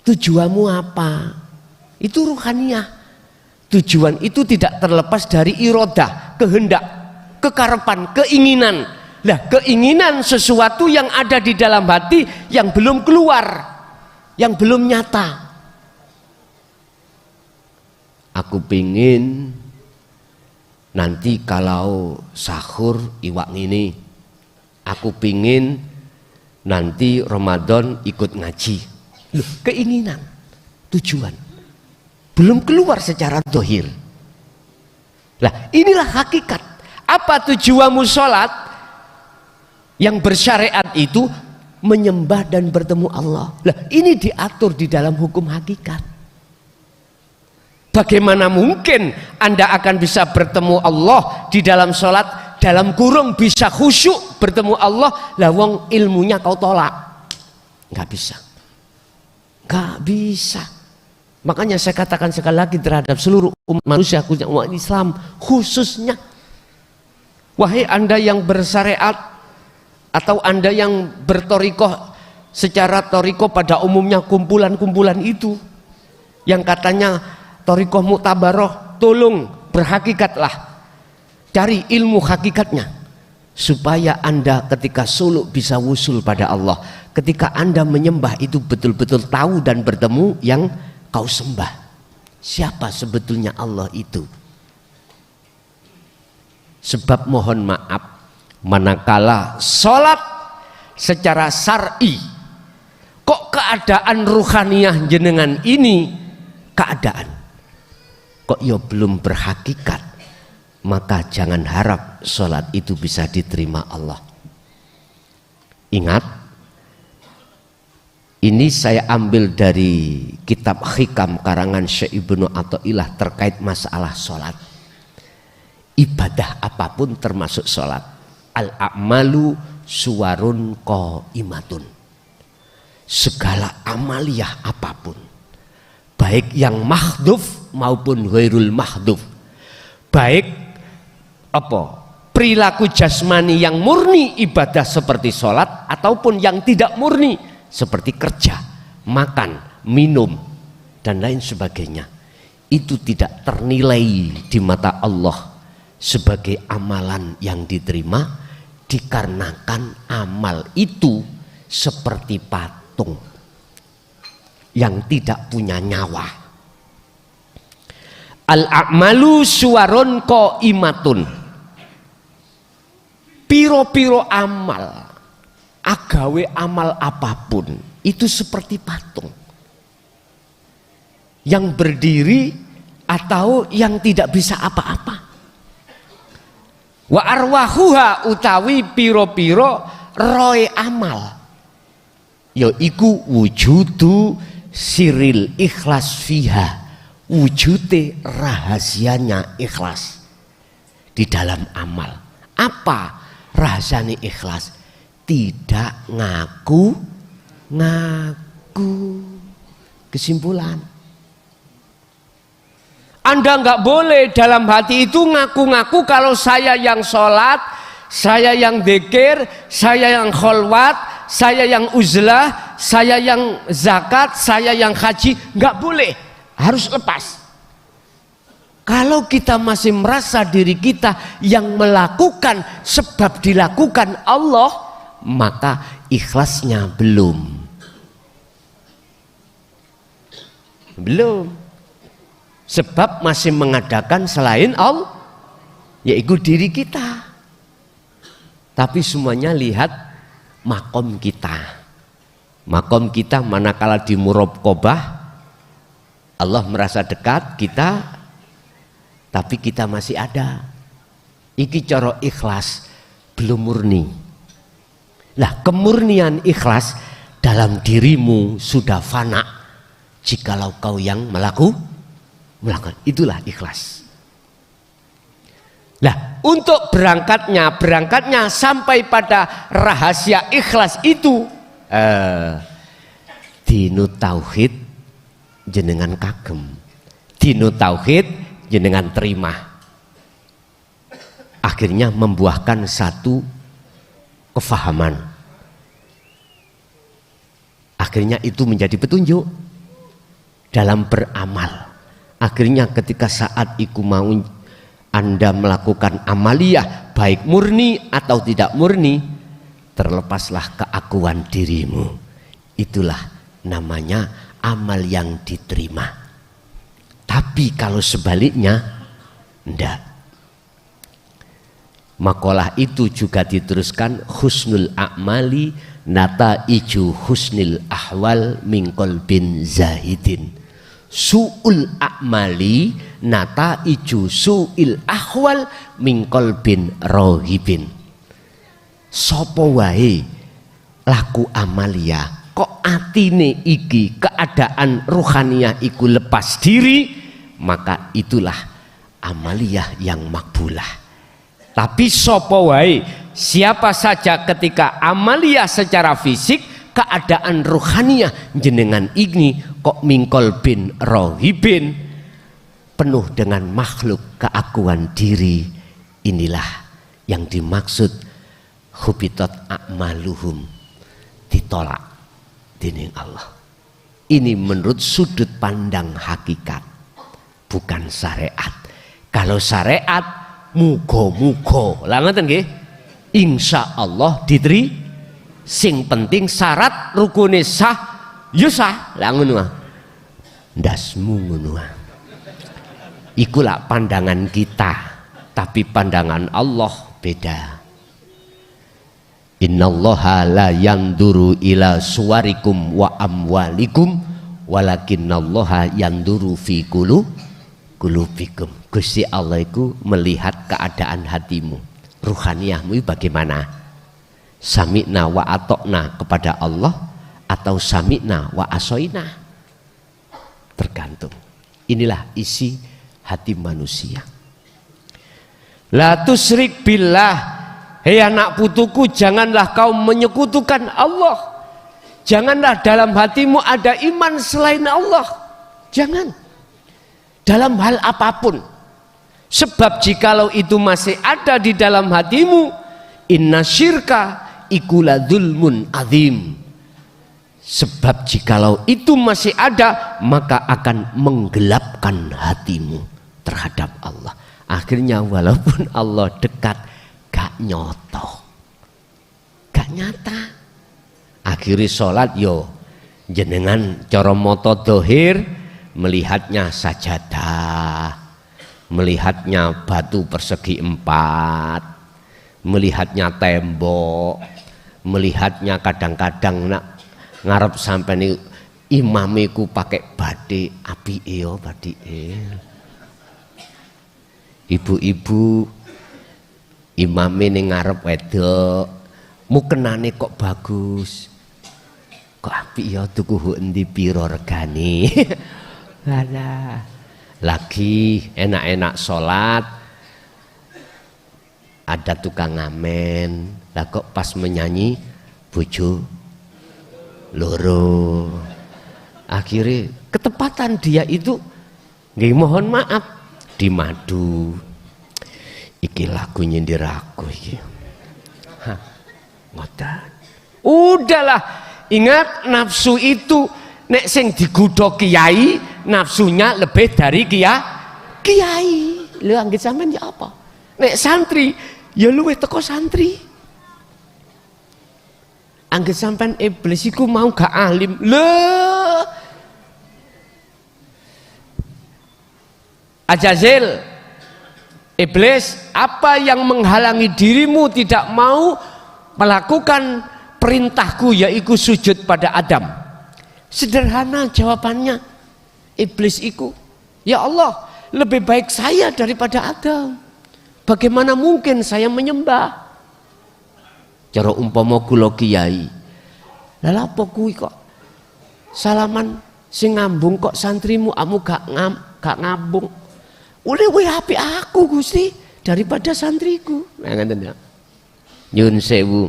Tujuanmu apa? Itu ruhaniyah. Tujuan itu tidak terlepas dari irodah, kehendak, kekarepan, keinginan. Lah, keinginan sesuatu yang ada di dalam hati yang belum keluar, yang belum nyata. Aku pingin nanti kalau sahur iwak ini, aku pingin nanti Ramadan ikut ngaji. Loh, keinginan, tujuan belum keluar secara zahir. Lah, inilah hakikat. Apa tujuanmu sholat? Yang bersyariat itu menyembah dan bertemu Allah. Lah, ini diatur di dalam hukum hakikat. Bagaimana mungkin Anda akan bisa bertemu Allah di dalam sholat, dalam kurung bisa khusyuk bertemu Allah, lah wong ilmunya kau tolak? Nggak bisa. Nggak bisa. Makanya saya katakan sekali lagi terhadap seluruh umat manusia, umat Islam khususnya, wahai Anda yang bersyariat atau Anda yang bertorikoh secara torikoh pada umumnya, kumpulan-kumpulan itu yang katanya torikoh muktabaroh, tolong berhakikatlah, cari ilmu hakikatnya, supaya Anda ketika suluk bisa wusul pada Allah. Ketika Anda menyembah itu betul-betul tahu dan bertemu yang kau sembah. Siapa sebetulnya Allah itu? Sebab mohon maaf, manakala sholat secara syar'i kok keadaan ruhaniyah jenengan ini keadaan kok ya belum berhakikat, maka jangan harap sholat itu bisa diterima Allah. Ingat, ini saya ambil dari kitab Hikam karangan Syekh Ibnu Athaillah terkait masalah sholat. Ibadah apapun termasuk sholat. Al-a'malu suwarun qaimatun. Segala amaliyah apapun, baik yang mahdhuf maupun ghairul mahdhuf, baik perilaku jasmani yang murni ibadah seperti sholat ataupun yang tidak murni seperti kerja, makan, minum dan lain sebagainya, itu tidak ternilai di mata Allah sebagai amalan yang diterima, dikarenakan amal itu seperti patung yang tidak punya nyawa. Al-a'malu suwarun qaimatun. Piro-piro amal, agawe amal apapun itu seperti patung yang berdiri atau yang tidak bisa apa-apa. Wa arwahuha utawi piro-piro roe amal yaiku wujudu siril ikhlas fiha, wujute rahasianya ikhlas di dalam amal. Apa rahasianya ikhlas? Tidak ngaku-ngaku. Kesimpulan, Anda nggak boleh dalam hati itu ngaku-ngaku kalau saya yang sholat, saya yang dzikir, saya yang kholwat, saya yang uzlah, saya yang zakat, saya yang haji. Nggak boleh, harus lepas. Kalau kita masih merasa diri kita yang melakukan sebab dilakukan Allah, maka ikhlasnya belum. Sebab masih mengadakan selain Allah, yaitu diri kita. Tapi semuanya lihat makom kita. Makom kita manakala di muraqabah, Allah merasa dekat kita, tapi kita masih ada. Iki cara ikhlas belum murni. Lah, kemurnian ikhlas dalam dirimu sudah fana jikalau kau yang melakukan. Itulah ikhlas. Lah, untuk berangkatnya sampai pada rahasia ikhlas itu dinu tauhid jenengan kagem. Dinu tauhid jenengan terima, akhirnya membuahkan satu kefahaman, akhirnya itu menjadi petunjuk dalam beramal. Akhirnya ketika saat iku mau Anda melakukan amaliyah, baik murni atau tidak murni, terlepaslah keakuan dirimu. Itulah namanya amal yang diterima. Tapi kalau sebaliknya, enggak. Makalah itu juga diteruskan, husnul a'mali nataiju husnil ahwal min qalbin zahidin. Su'ul a'mali nataiju su'il ahwal min qalbin rohibin. Sopo wae laku amalia kok atine iki keadaan ruhaniyah iku lepas diri, maka itulah amaliyah yang makbulah. Tapi sopo wae, siapa saja ketika amaliyah secara fisik keadaan ruhaniyah jenengan ini kok mingkol bin rohibin, penuh dengan makhluk keakuan diri, inilah yang dimaksud hubitat a'maluhum, ditolak dening Allah. Ini menurut sudut pandang hakikat, bukan syariat. Kalau syariat mugo-mugo lah ngoten nggih, insya Allah diteri. Sing penting syarat rukune sah ya sah lah ngono ah. Ndasmu ngono ah. Iku lah pandangan kita, tapi pandangan Allah beda. Innallaha la yanduru ila suwarikum wa amwalikum walakinnallaha yanduru fi qulubikum. Gusti Allah itu melihat keadaan hatimu, ruhaniyahmu bagaimana. Sami'na wa atokna kepada Allah atau sami'na wa asoina, tergantung. Inilah isi hati manusia. La tusyrik billah. Hei anak putuku, janganlah kau menyekutukan Allah. Janganlah dalam hatimu ada iman selain Allah. Jangan. Dalam hal apapun. Sebab jikalau itu masih ada di dalam hatimu, inna syirka ikula dzulmun azim. Sebab jikalau itu masih ada, maka akan menggelapkan hatimu terhadap Allah. Akhirnya walaupun Allah dekat, gak nyoto, gak nyata. Akhirnya sholat yo jenengan cara moto dohir, melihatnya sajadah, melihatnya batu persegi 4, melihatnya tembok, melihatnya kadang-kadang nak ngarep sampai nih imamiku pakai batik api batik. Ibu-ibu imame ning ngarep wedok, mukenane kok bagus, kok apik ya, tuku endi pira regane. Alah, lagi enak-enak sholat, ada tukang ngamen, lah kok pas menyanyi bojo loro. Akhirnya ketepatan dia itu, nggih mohon maaf, di madu. Iki lagu nyindir aku iki. Ngoten. Udahlah, ingat nafsu itu nek sing digodha kiai, nafsunya lebih dari kiai. Lho anggit sampean ya apa? Nek santri ya luwih teko santri. Anggit sampean iblis iku mau gak alim. Lho. Ajazil, iblis, apa yang menghalangi dirimu tidak mau melakukan perintahku, yaitu sujud pada Adam? Sederhana jawabannya, iblis itu, ya Allah, lebih baik saya daripada Adam. Bagaimana mungkin saya menyembah? Cara umpama kula kiai, lha apa kuwi kok salaman sing ngambung kok santrimu amu gak ngambung? Oleh HP aku Gusti daripada santriku. Nah, ngoten ya. Nyun sewu.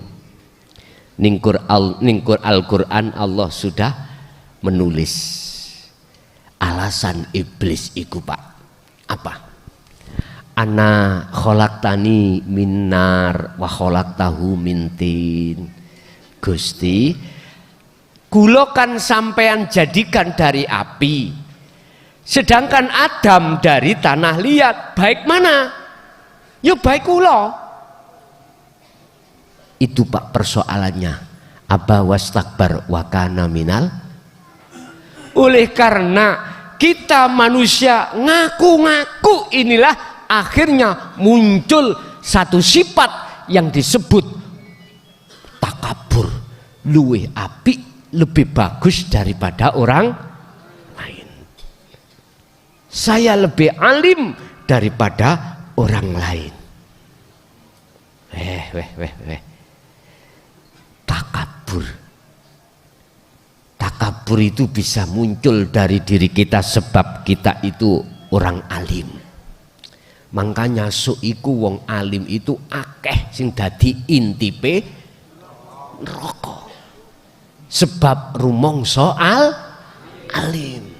Ning Al-Qur'an Allah sudah menulis alasan iblis iku, Pak. Apa? Ana khalaqtani min nar wa khalaqtahu min tin. Gusti, kula kan sampean jadikan dari api. Sedangkan Adam dari tanah liat, baik mana? Ya baik kula. Itu Pak persoalannya. Aba wastakbar wa kana minal. Oleh karena kita manusia ngaku-ngaku, inilah akhirnya muncul satu sifat yang disebut takabur. Luwih apik, lebih bagus daripada orang. Saya lebih alim daripada orang lain. Takabur. Takabur itu bisa muncul dari diri kita sebab kita itu orang alim. Makanya suiku wong alim itu akeh sing dadi intipe neraka. Sebab rumangsa alim.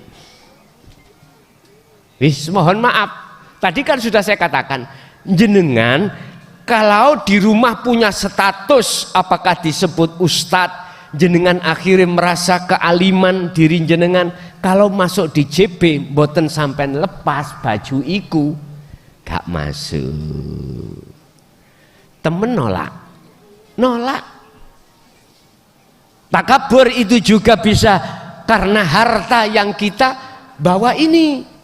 Wis mohon maaf, tadi kan sudah saya katakan, jenengan kalau di rumah punya status apakah disebut ustadz, jenengan akhirnya merasa kealiman diri jenengan, kalau masuk di JB mboten sampean lepas baju iku gak masuk. Temen nolak. Takabur itu juga bisa karena harta yang kita bawa ini.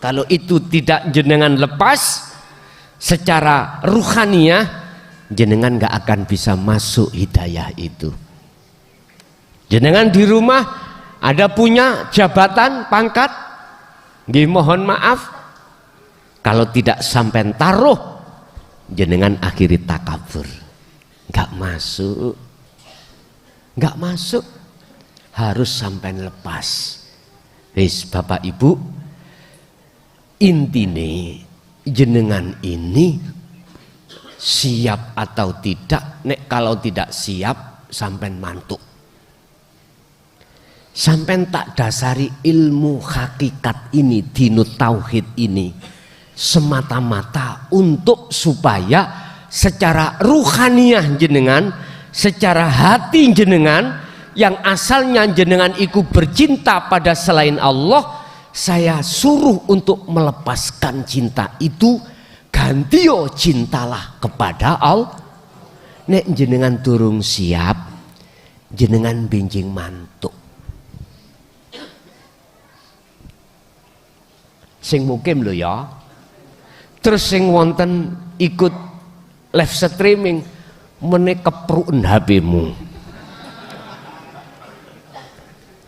Kalau itu tidak jenengan lepas secara ruhaniyah, jenengan nggak akan bisa masuk hidayah itu. Jenengan di rumah ada punya jabatan, pangkat, nggih mohon maaf kalau tidak sampai taruh, jenengan akhiri takabur, nggak masuk, nggak masuk, harus sampai lepas. Wis Bapak Ibu, intine jenengan ini siap atau tidak, nek kalau tidak siap sampai mantuk. Sampai tak dasari ilmu hakikat ini, dinut tauhid ini semata-mata untuk supaya secara ruhaniyah jenengan, secara hati jenengan yang asalnya jenengan iku bercinta pada selain Allah, saya suruh untuk melepaskan cinta itu, gantio cintalah kepada Allah. Nek jenengan durung siap, jenengan benjing mantuk. Sing mukim lho ya. Terus sing wonten ikut live streaming meneh kepruken HP-mu.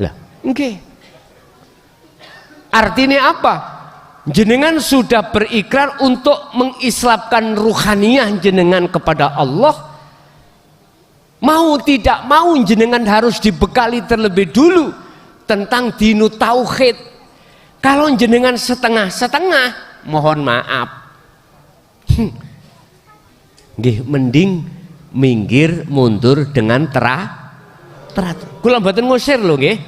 Lah, nggih. Artinya apa? Jenengan sudah berikrar untuk mengislamkan ruhaniyah jenengan kepada Allah. Mau tidak mau jenengan harus dibekali terlebih dulu tentang dinu tauhid. Kalau jenengan setengah-setengah, mohon maaf. Nggih, mending minggir mundur dengan teratur. Kula mboten ngusir lho nggih.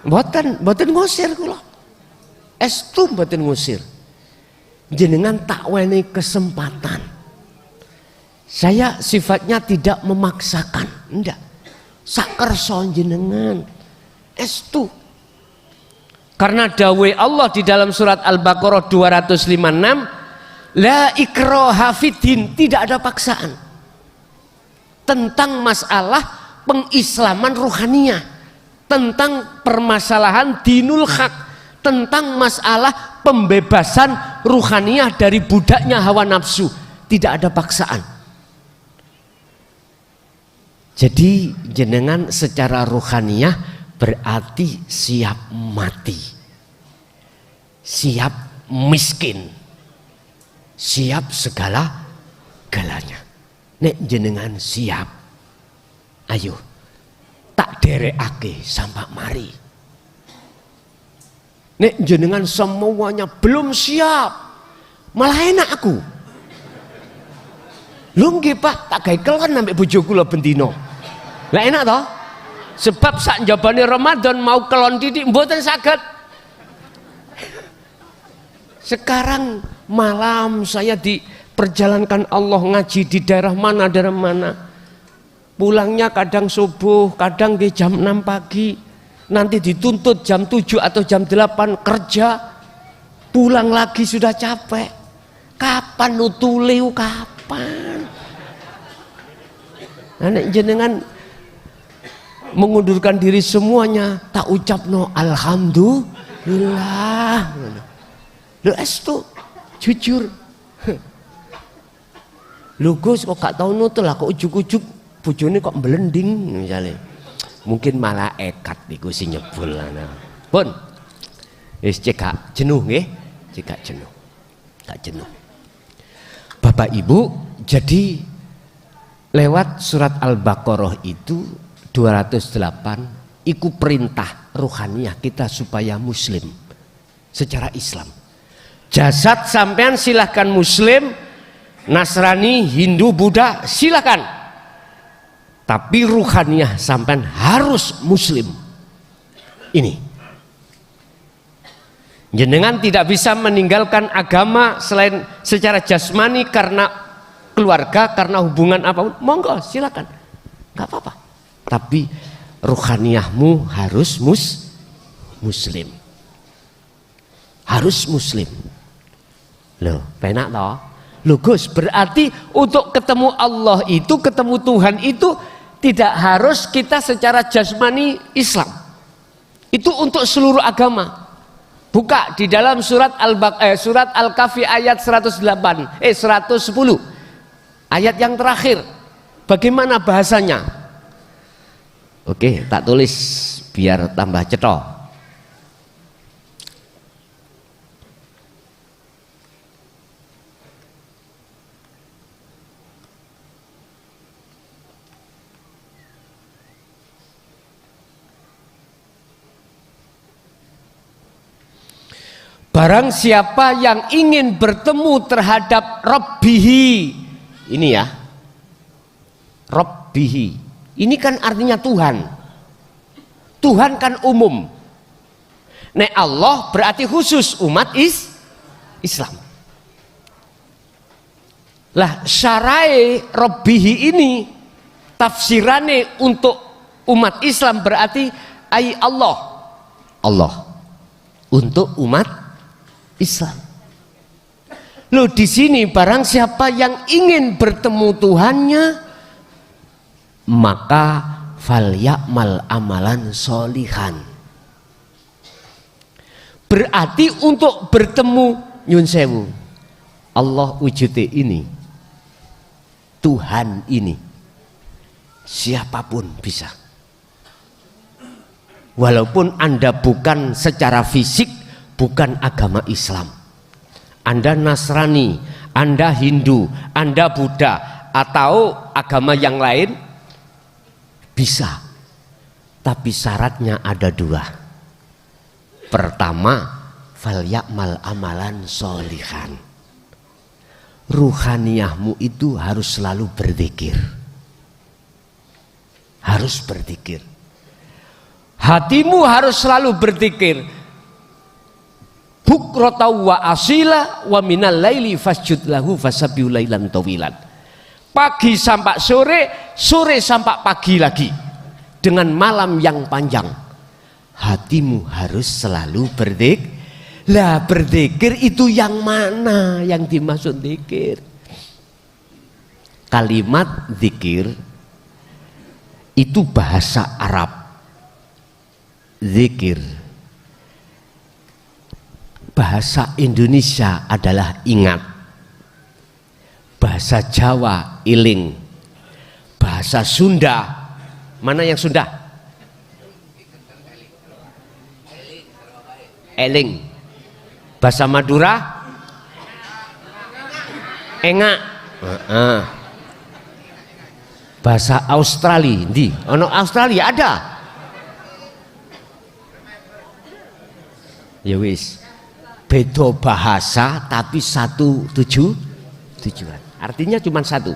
Mboten ngusir kula. Estu mboten ngusir. Jenengan tak wenehi kesempatan. Saya sifatnya tidak memaksakan, ndak. Sak kersa jenengan. Estu. Karena dawuh Allah di dalam surat Al-Baqarah 256, la ikraha fiddin, tidak ada paksaan. Tentang masalah pengislaman ruhaniyah, tentang permasalahan dinul haq, tentang masalah pembebasan ruhaniyah dari budaknya hawa nafsu, tidak ada paksaan. Jadi jenengan secara ruhaniyah berarti siap mati, siap miskin, siap segala-galanya. Nek jenengan siap, ayo tak derekake sampai mari. Nek jenengan semuanya belum siap, malah enak aku. Lu nggih Pak, tak gawe kelon ambek bojo kula bendina. Lah enak toh? Sebab sak njabane Ramadan mau kelon titik mboten saged. Sekarang malam saya diperjalankan Allah ngaji di daerah mana. Pulangnya kadang subuh, kadang di jam 6 pagi. Nanti dituntut jam 7 atau jam 8 kerja. Pulang lagi sudah capek. Kapan nutuli kapan? Nek jenengan mengundurkan diri semuanya, tak ucapno alhamdulillah. Lho estu jujur. Lho Gus kok gak tau nutul lah, kok ujuk-ujuk bojone kok melending misalnya. Mungkin malah ekat niku sing nyebul. Pun wis cekak jenuh nggih, cekak jenuh. Tak jenuh. Bapak Ibu, jadi lewat surat Al-Baqarah itu 208 iku perintah ruhaniyah kita supaya muslim secara Islam. Jasad sampean silahkan muslim, Nasrani, Hindu, Buddha silahkan. Tapi ruhaniyah sampean harus muslim. Ini. Jenengan tidak bisa meninggalkan agama selain secara jasmani karena keluarga, karena hubungan apapun. Monggo silakan. Enggak apa-apa. Tapi ruhaniyahmu harus muslim. Harus muslim. Loh, penak toh? Loh Gus, berarti untuk ketemu Allah itu, ketemu Tuhan itu tidak harus kita secara jasmani Islam. Itu untuk seluruh agama. Buka di dalam surat Al-Kahfi ayat 110. Ayat yang terakhir, bagaimana bahasanya? Oke, tak tulis biar tambah cetok. Barang siapa yang ingin bertemu terhadap Rabbihi, ini ya, Rabbihi, ini kan artinya Tuhan. Tuhan kan umum. Nek Allah berarti khusus umat Islam. Lah syarai Rabbihi ini tafsirane untuk umat Islam berarti ai Allah. Allah untuk umat Islam. Loh di sini barang siapa yang ingin bertemu Tuhannya maka falyamal amalan solihan. Berarti untuk bertemu nyun sewu Allah wujudnya ini, Tuhan ini, siapapun bisa. Walaupun Anda bukan secara fisik bukan agama Islam, Anda Nasrani, Anda Hindu, Anda Buddha, atau agama yang lain bisa, tapi syaratnya ada dua. Pertama, falyamal amalan solihan. Ruhaniyahmu itu harus selalu berzikir, harus berzikir. Hatimu harus selalu berzikir. Bukrata wa asila wa minal laili fasjud lahu fasabihu lailan tawilan. Pagi sampai sore, sore sampai pagi lagi, dengan malam yang panjang. Hatimu harus selalu berzikir. Lah berzikir itu yang mana yang dimaksud zikir? Kalimat zikir itu bahasa Arab. Zikir bahasa Indonesia adalah ingat, bahasa Jawa iling, bahasa Sunda, mana yang Sunda? Eling. Bahasa Madura engak. Bahasa Australia di ono Australia ada ya wis. Beda bahasa tapi satu tujuan. Artinya cuma satu.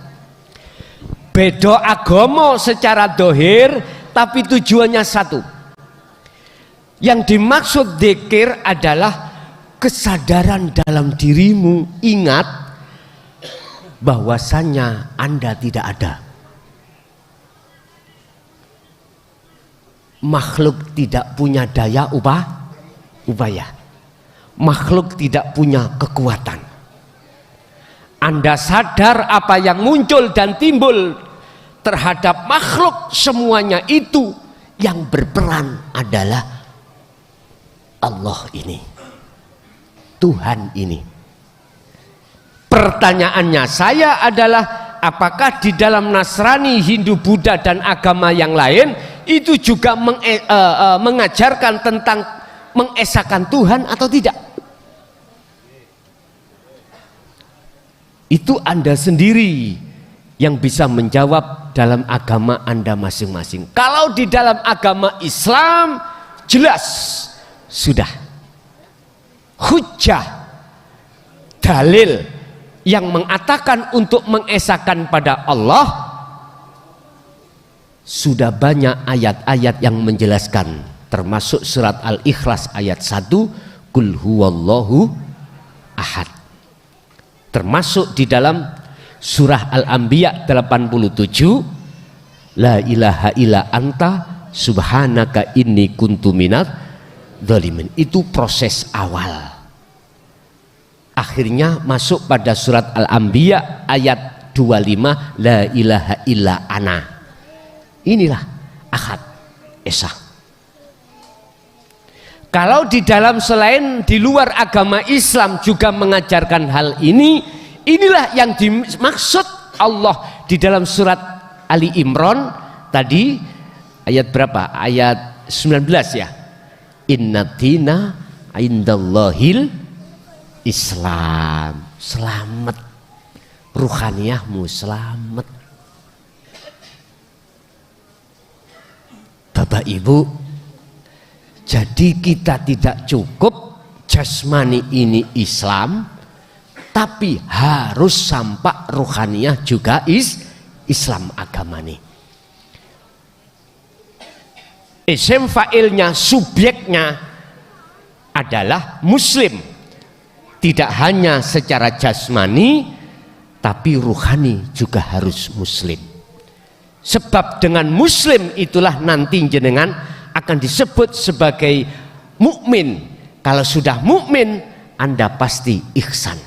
Beda agama secara dohir tapi tujuannya satu. Yang dimaksud zikir adalah kesadaran dalam dirimu, ingat bahwasannya Anda tidak ada. Makhluk tidak punya daya upaya. Makhluk tidak punya kekuatan. Anda sadar apa yang muncul dan timbul terhadap makhluk, semuanya itu yang berperan adalah Allah ini, Tuhan ini. Pertanyaannya saya adalah, apakah di dalam Nasrani, Hindu, Buddha dan agama yang lain itu juga mengajarkan tentang mengesahkan Tuhan atau tidak? Itu Anda sendiri yang bisa menjawab dalam agama Anda masing-masing. Kalau di dalam agama Islam jelas sudah hujjah, dalil yang mengatakan untuk mengesahkan pada Allah. Sudah banyak ayat-ayat yang menjelaskan, termasuk surat Al-Ikhlas ayat 1, Qul huwallahu ahad. Termasuk di dalam surah Al-Anbiya 87, La ilaha illa anta subhanaka inni kuntu minadz dzalimin. Itu proses awal. Akhirnya masuk pada surat Al-Anbiya ayat 25, La ilaha illa ana. Inilah ahad, esa. Kalau di dalam selain di luar agama Islam juga mengajarkan hal ini, inilah yang dimaksud Allah di dalam surat Ali Imran tadi ayat berapa? Ayat 19 ya. Inna dina indallahil Islam. Selamat, ruhaniyahmu selamat. Bapak Ibu, jadi kita tidak cukup jasmani ini Islam, tapi harus sampai ruhaniyah juga Islam agama nih. Isim fa'ilnya, subjeknya adalah muslim. Tidak hanya secara jasmani, tapi ruhani juga harus muslim. Sebab dengan muslim itulah nanti jenengan akan disebut sebagai mukmin. Kalau sudah mukmin, Anda pasti ihsan.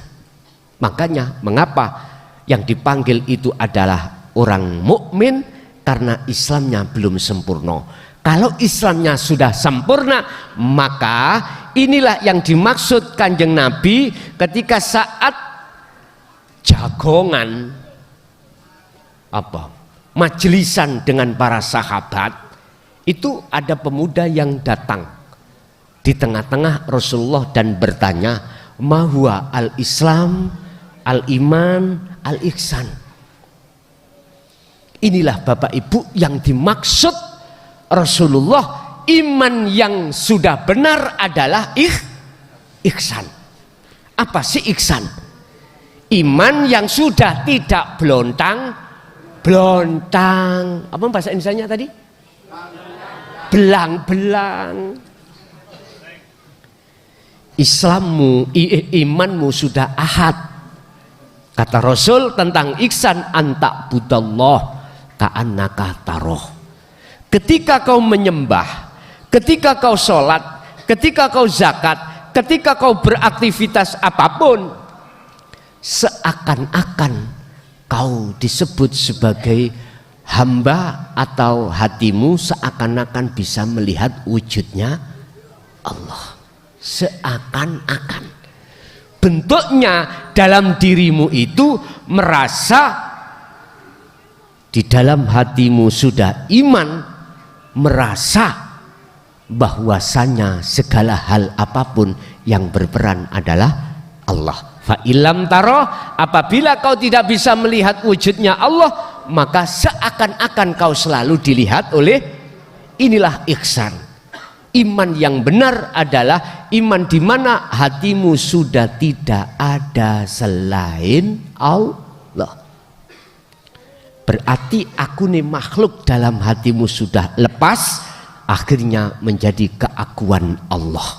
Makanya mengapa yang dipanggil itu adalah orang mukmin, karena Islamnya belum sempurna. Kalau Islamnya sudah sempurna, maka inilah yang dimaksud Kanjeng Nabi ketika saat jagongan majelisan dengan para sahabat, itu ada pemuda yang datang di tengah-tengah Rasulullah dan bertanya, ma huwa al-Islam, al-iman, al-ihsan. Inilah Bapak Ibu yang dimaksud Rasulullah, iman yang sudah benar adalah ihsan. Apa sih ihsan? Iman yang sudah tidak belontang. Apa bahasa Indonesianya tadi? Belang-belang. Islammu, imanmu sudah ahad. Kata Rasul tentang ihsan, anta budallah ka'annaka taroh. Ketika kau menyembah, ketika kau sholat, ketika kau zakat, ketika kau beraktivitas apapun, seakan-akan kau disebut sebagai hamba, atau hatimu seakan-akan bisa melihat wujudnya Allah. Seakan-akan bentuknya dalam dirimu itu merasa di dalam hatimu sudah iman, merasa bahwasanya segala hal apapun yang berperan adalah Allah. Fa ilam taro, apabila kau tidak bisa melihat wujudnya Allah, maka seakan-akan kau selalu dilihat oleh. Inilah ihsan. Iman yang benar adalah iman di mana hatimu sudah tidak ada selain Allah. Berarti aku nih makhluk dalam hatimu sudah lepas, akhirnya menjadi keakuan Allah.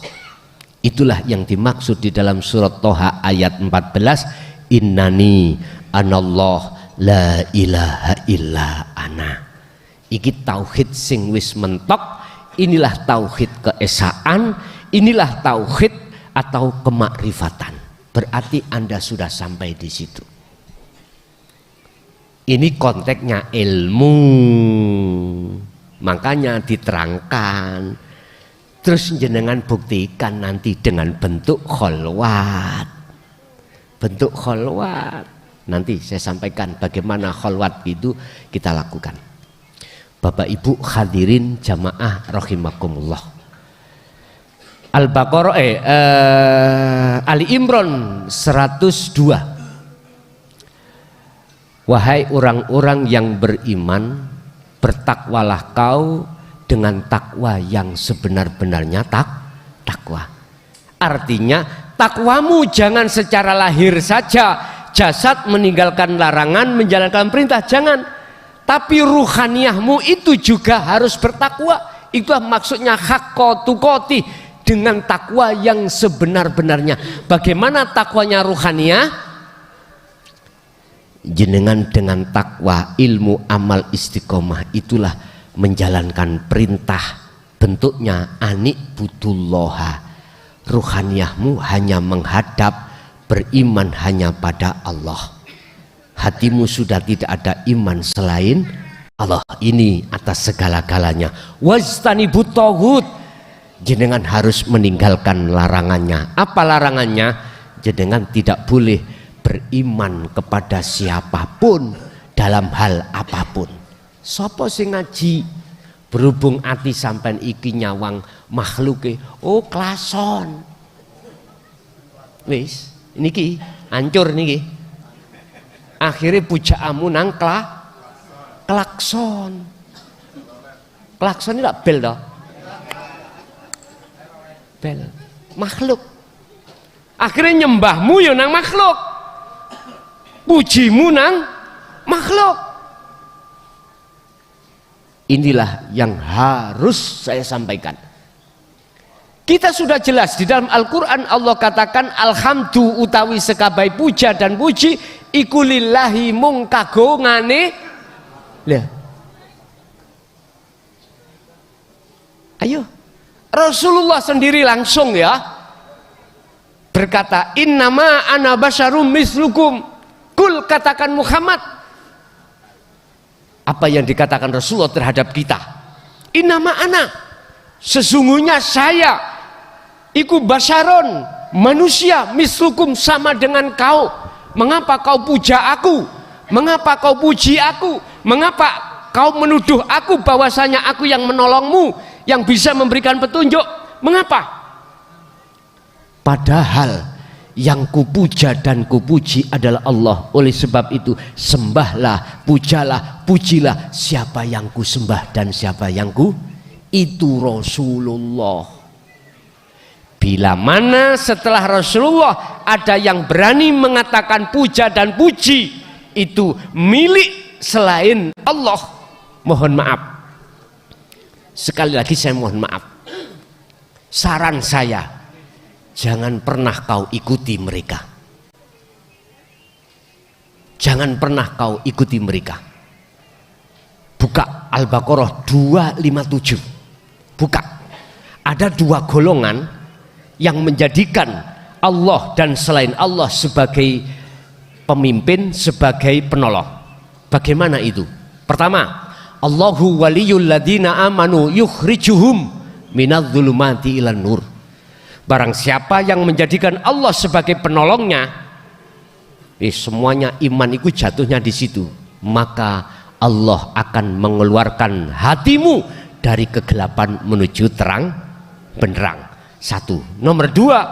Itulah yang dimaksud di dalam surat Toha ayat 14, innani anallah la ilaha illa ana. Iki tauhid sing wis mentok, inilah tauhid keesaan, inilah tauhid atau kemakrifatan. Berarti Anda sudah sampai di situ. Ini konteksnya ilmu, makanya diterangkan. Terus jenengan buktikan nanti dengan bentuk kholwat. Bentuk kholwat. Nanti saya sampaikan bagaimana kholwat itu kita lakukan. Bapak Ibu hadirin jamaah rahimakumullah. Al-Baqarah Ali Imran 102. Wahai orang-orang yang beriman, bertakwalah kau dengan takwa yang sebenar-benarnya takwa. Artinya takwamu jangan secara lahir saja, jasad meninggalkan larangan, menjalankan perintah, jangan. Tapi ruhaniyahmu itu juga harus bertakwa. Itulah maksudnya hakko tukoti, dengan takwa yang sebenar-benarnya. Bagaimana takwanya ruhaniyah? Jenengan dengan takwa, ilmu, amal, istiqomah, itulah menjalankan perintah. Bentuknya anik budulloha. Ruhaniyahmu hanya menghadap, beriman hanya pada Allah. Hatimu sudah tidak ada iman selain Allah. Ini atas segala-galanya. Wajtanibut taghut. Jenengan harus meninggalkan larangannya. Apa larangannya? Jenengan tidak boleh beriman kepada siapapun dalam hal apapun. Sopo sing ngaji berhubung ati sampean iki nyawang makhluke, oh klason. Wis, niki hancur niki. Akhirnya pujaanmu nang klakson. Klakson ini tak bel toh? Bel. Makhluk. Akhirnya nyembahmu ya nang makhluk. Pujimu nang makhluk. Inilah yang harus saya sampaikan. Kita sudah jelas di dalam Al-Quran Allah katakan alhamdu utawi sekabai puja dan puji iku lillahi mung kagungane lah. Ayo Rasulullah sendiri langsung ya berkata innama ana basyarum mislukum, kul katakan Muhammad apa yang dikatakan Rasulullah terhadap kita, innama ana sesungguhnya saya iku basyaron manusia mislukum sama dengan kau. Mengapa kau puja aku? Mengapa kau puji aku? Mengapa kau menuduh aku bahwasanya aku yang menolongmu, yang bisa memberikan petunjuk? Mengapa? Padahal yang kupuja dan kupuji adalah Allah. Oleh sebab itu sembahlah, pujalah, pujilah siapa yang kusembah dan siapa yang ku itu Rasulullah. Bila mana setelah Rasulullah ada yang berani mengatakan puja dan puji itu milik selain Allah, mohon maaf. Sekali lagi saya mohon maaf. Saran saya, jangan pernah kau ikuti mereka. Jangan pernah kau ikuti mereka. Buka Al-Baqarah 257. Buka. Ada dua golongan yang menjadikan Allah dan selain Allah sebagai pemimpin, sebagai penolong. Bagaimana itu? Pertama, Allahu waliyul ladina amanu yukhrijuhum minadh-dhulumati ilan nur. Barang siapa yang menjadikan Allah sebagai penolongnya, semuanya iman itu jatuhnya di situ. Maka Allah akan mengeluarkan hatimu dari kegelapan menuju terang benderang. Satu. Nomor dua,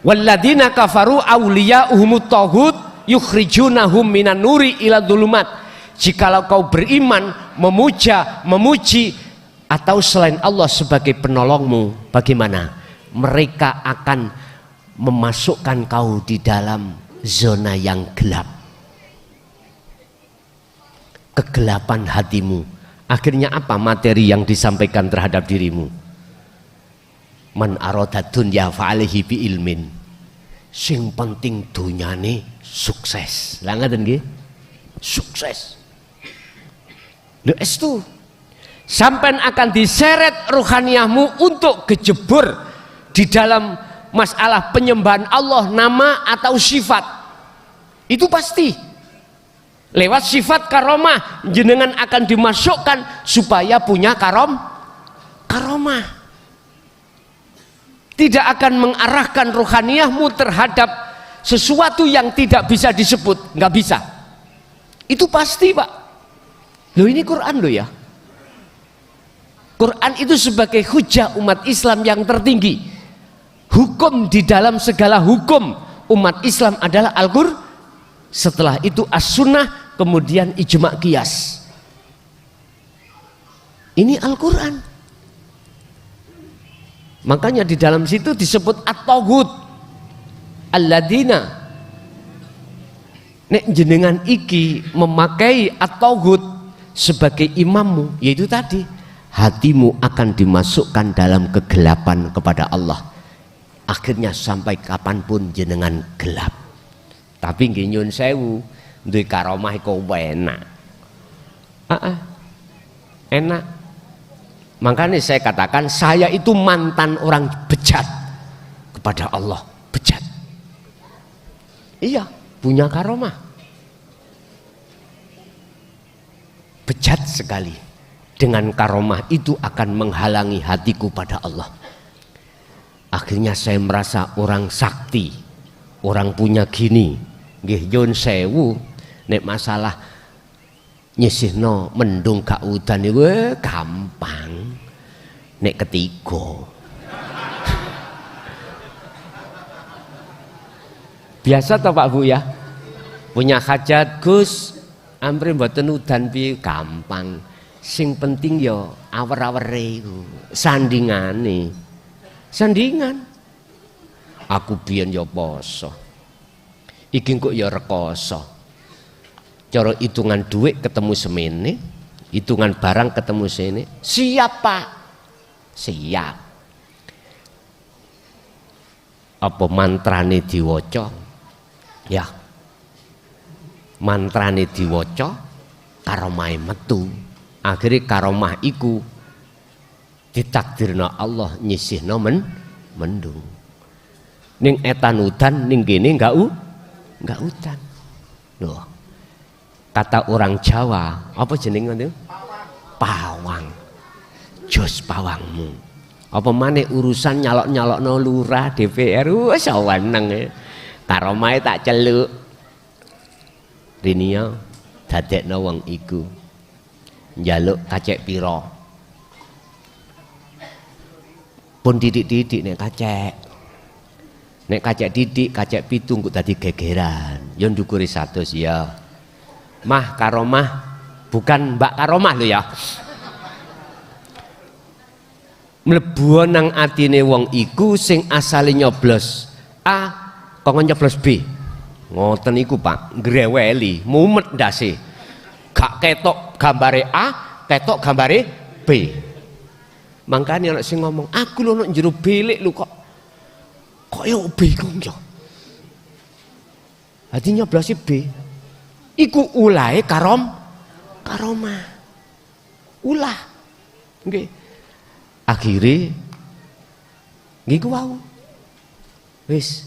walladzina kafaru awliya'uhumut taghut yukhrijunahum minan nuri ila dhulumat. Jikalau kau beriman, memuja, memuji atau selain Allah sebagai penolongmu, bagaimana? Mereka akan memasukkan kau di dalam zona yang gelap, kegelapan hatimu. Akhirnya apa materi yang disampaikan terhadap dirimu? Man arada dunya fa'alihi bi ilmin. Sing penting dunyane sukses. Lah ngaten nggih? Sukses. Lho estu. Sampean akan diseret ruhaniyahmu untuk kejebur di dalam masalah penyembahan Allah nama atau sifat. Itu pasti. Lewat sifat karomah jenengan akan dimasukkan supaya punya karomah. Tidak akan mengarahkan rohaniyahmu terhadap sesuatu yang tidak bisa disebut, nggak bisa. Itu pasti, Pak. Loh ini Quran loh ya. Quran itu sebagai hujah umat Islam yang tertinggi. Hukum di dalam segala hukum umat Islam adalah Al-Qur'an. Setelah itu As-Sunnah, kemudian ijma' qiyas. Ini Al-Quran. Makanya di dalam situ disebut at-taghut alladzina nek jenengan iki memakai at-taghut sebagai imammu, yaitu tadi hatimu akan dimasukkan dalam kegelapan kepada Allah. Akhirnya sampai kapanpun jenengan gelap. Tapi nggih nyun sewu duwe karomah iku enak. Enak. Makanya saya katakan saya itu mantan orang bejat kepada Allah, bejat. Iya, punya karomah. Bejat sekali. Dengan karomah itu akan menghalangi hatiku pada Allah. Akhirnya saya merasa orang sakti, orang punya gini, nggih nyun sewu nek masalah nyisihno mendung gak udan niku gampang. Nek ketiga biasa toh Pak Bu ya, punya hajat Gus ampre mboten udan piye gampang, sing penting ya awer-awere iku sandingane. Sandingan aku biyen ya poso iki kok ya rekoso, cara hitungan duit ketemu semene, hitungan barang ketemu sene, siap Pak, siap. Apa mantrane diwaca ya, mantrane diwaca karomahe metu, akhire karomah iku ditakdirna Allah nyisihna mendung. Ning etan udan ning kene enggak udan. Loh. Kata orang Jawa, apa jenenge ngono? Pawang. Jos pawangmu. Apa maneh urusan nyalok-nyalokno lurah DPR wis weneng. Karomahe tak celuk. Rinia dadekno wong iku. Njaluk kacek pira? Pun didik-didik nek kacek. Nek kacek didik, kacek pitung kok dadi gegeran. Ya ndukuri 100 ya. Mah karomah bukan Mbak Karomah lho ya. Mlebu nang atine wong iku sing asale nyoblos A kok nyoblos B. Ngoten iku Pak, greweli, mumet ndase. Gak ketok gambare A, ketok gambare B. Mangkane ana sing ngomong, aku lho nek njero bilik lho kok yo bingung yo. Dadi nyoblosi B. Iku ulahe karomah. Ulah. Nggih. Akhire nggih ku wau. Wis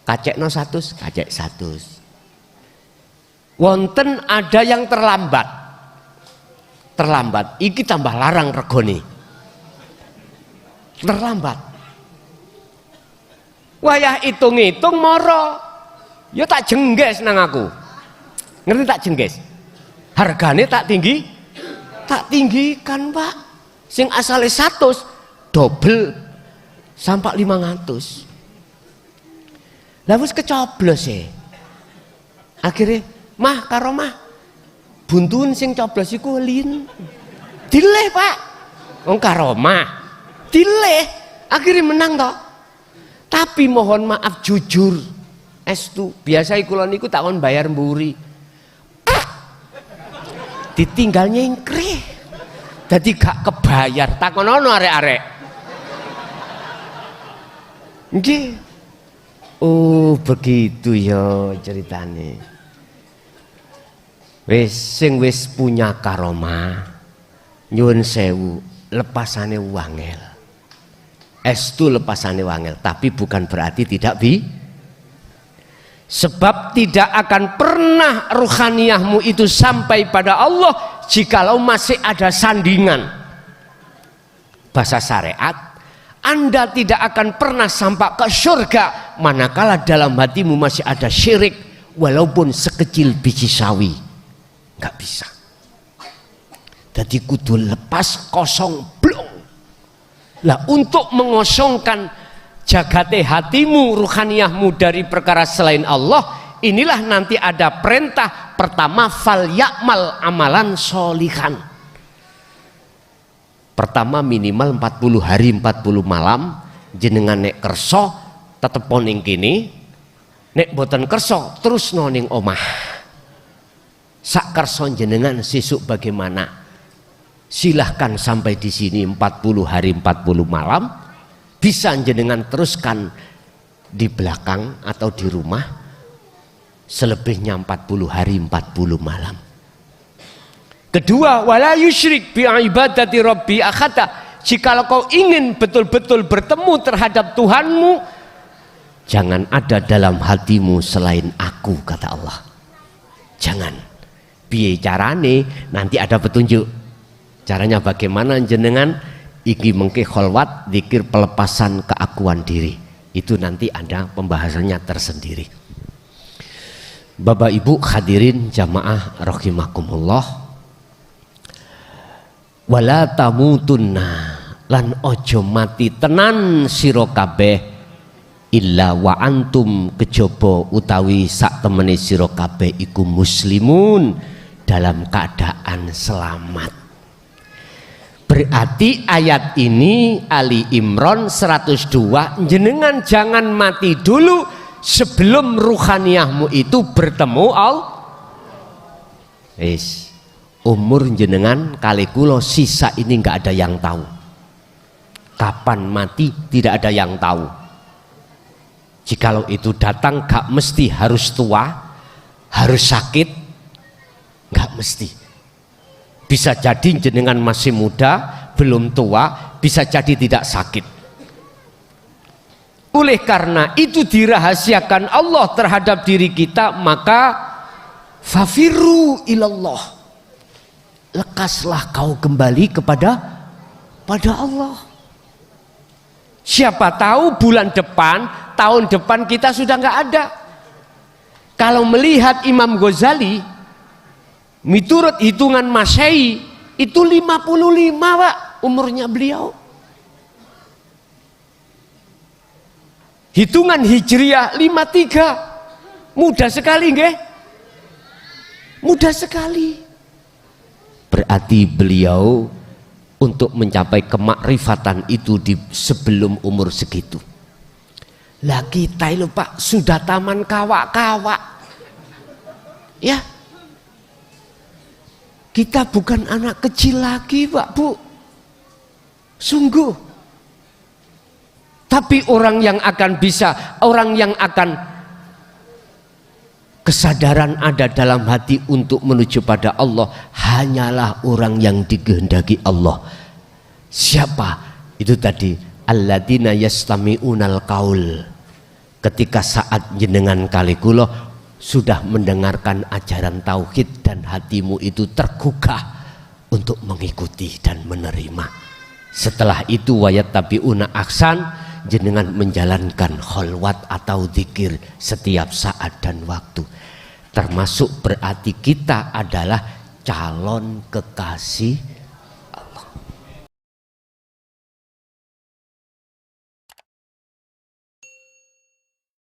kacekno 100, kacek 100. Wonten ada yang terlambat. Terlambat iki tambah larang regone. Terlambat. Wayah hitung-hitung moro. Ya tak jengges nang aku. Ngerti tak jengges? Hargane tak tinggi. Tak tinggikan, Pak. Sing asale 100 double sampai 500. Lah wis kecoblos e. Akhire, "Mah karo Mah, buntun sing coblos iku lin." Dileh, Pak. Wong karo Mah. Dileh, akhirnya menang toh. Tapi mohon maaf jujur, estu biasa kula niku takon bayar mburi. Ditinggal nyengkreh. Dadi gak kebayar, takonono arek-arek. Nggih. Oh, begitu ya ceritane. Wis sing wis punya karomah nyuwun sewu, lepasane wangel. Estu lepasane wangel, tapi bukan berarti tidak sebab tidak akan pernah ruhaniyahmu itu sampai pada Allah jikalau masih ada sandingan. Bahasa syariat, Anda tidak akan pernah sampai ke surga manakala dalam hatimu masih ada syirik walaupun sekecil biji sawi. Nggak bisa. Jadi kudu lepas kosong blong. Lah untuk mengosongkan jagate hatimu, ruhaniyahmu dari perkara selain Allah, inilah nanti ada perintah pertama, fal ya'mal amalan solihan. Pertama minimal 40 hari 40 malam jenengan nek kerso tetep ning kene, nek boten kerso terus noning omah. Sak kerso jenengan sesuk bagaimana? Silahkan sampai di sini 40 hari 40 malam, bisa jenengan teruskan di belakang atau di rumah selebihnya 40 hari 40 malam. Kedua, wala yusyrik bi ibadati rabbi akhata. Jikalau kau ingin betul-betul bertemu terhadap Tuhanmu, jangan ada dalam hatimu selain aku, kata Allah. Jangan. Piye carane? Nanti ada petunjuk. Caranya bagaimana jenengan iki mengke kholwat zikir pelepasan keakuan diri. Itu nanti ada pembahasannya tersendiri. Bapak Ibu hadirin jamaah rahimakumullah, wala tamutunna lan ojo mati tenan sira kabeh illa wa antum kejaba utawi sak temene sira kabeh iku muslimun dalam keadaan selamat. Berarti ayat ini Ali Imran 102, jenengan jangan mati dulu sebelum ruhaniyahmu itu bertemu Allah. Wis, umur jenengan kali kula sisa ini nggak ada yang tahu. Kapan mati tidak ada yang tahu. Jikalau itu datang gak mesti harus tua, harus sakit, gak mesti. Bisa jadi jenengan masih muda, belum tua, bisa jadi tidak sakit. Oleh karena itu dirahasiakan Allah terhadap diri kita, maka fafirru ilallah, lekaslah kau kembali kepada Allah. Siapa tahu bulan depan, tahun depan kita sudah nggak ada. Kalau melihat Imam Ghazali, miturut hitungan Masehi itu 55 Pak umurnya beliau. Hitungan Hijriah 53. Mudah sekali nggih? Mudah sekali. Berarti beliau untuk mencapai kemakrifatan itu di sebelum umur segitu. Lah kita itu Pak sudah taman kawak-kawak. Ya. Kita bukan anak kecil lagi Pak Bu. Sungguh. Tapi orang yang akan bisa, orang yang akan kesadaran ada dalam hati untuk menuju pada Allah hanyalah orang yang dikehendaki Allah. Siapa? Itu tadi alladzina yastami'unal qaul. Ketika saat jenengan kali kula sudah mendengarkan ajaran tauhid dan hatimu itu tergugah untuk mengikuti dan menerima. Setelah itu wayat tabi'una aksan, jenengan menjalankan kholwat atau zikir setiap saat dan waktu. Termasuk berarti kita adalah calon kekasih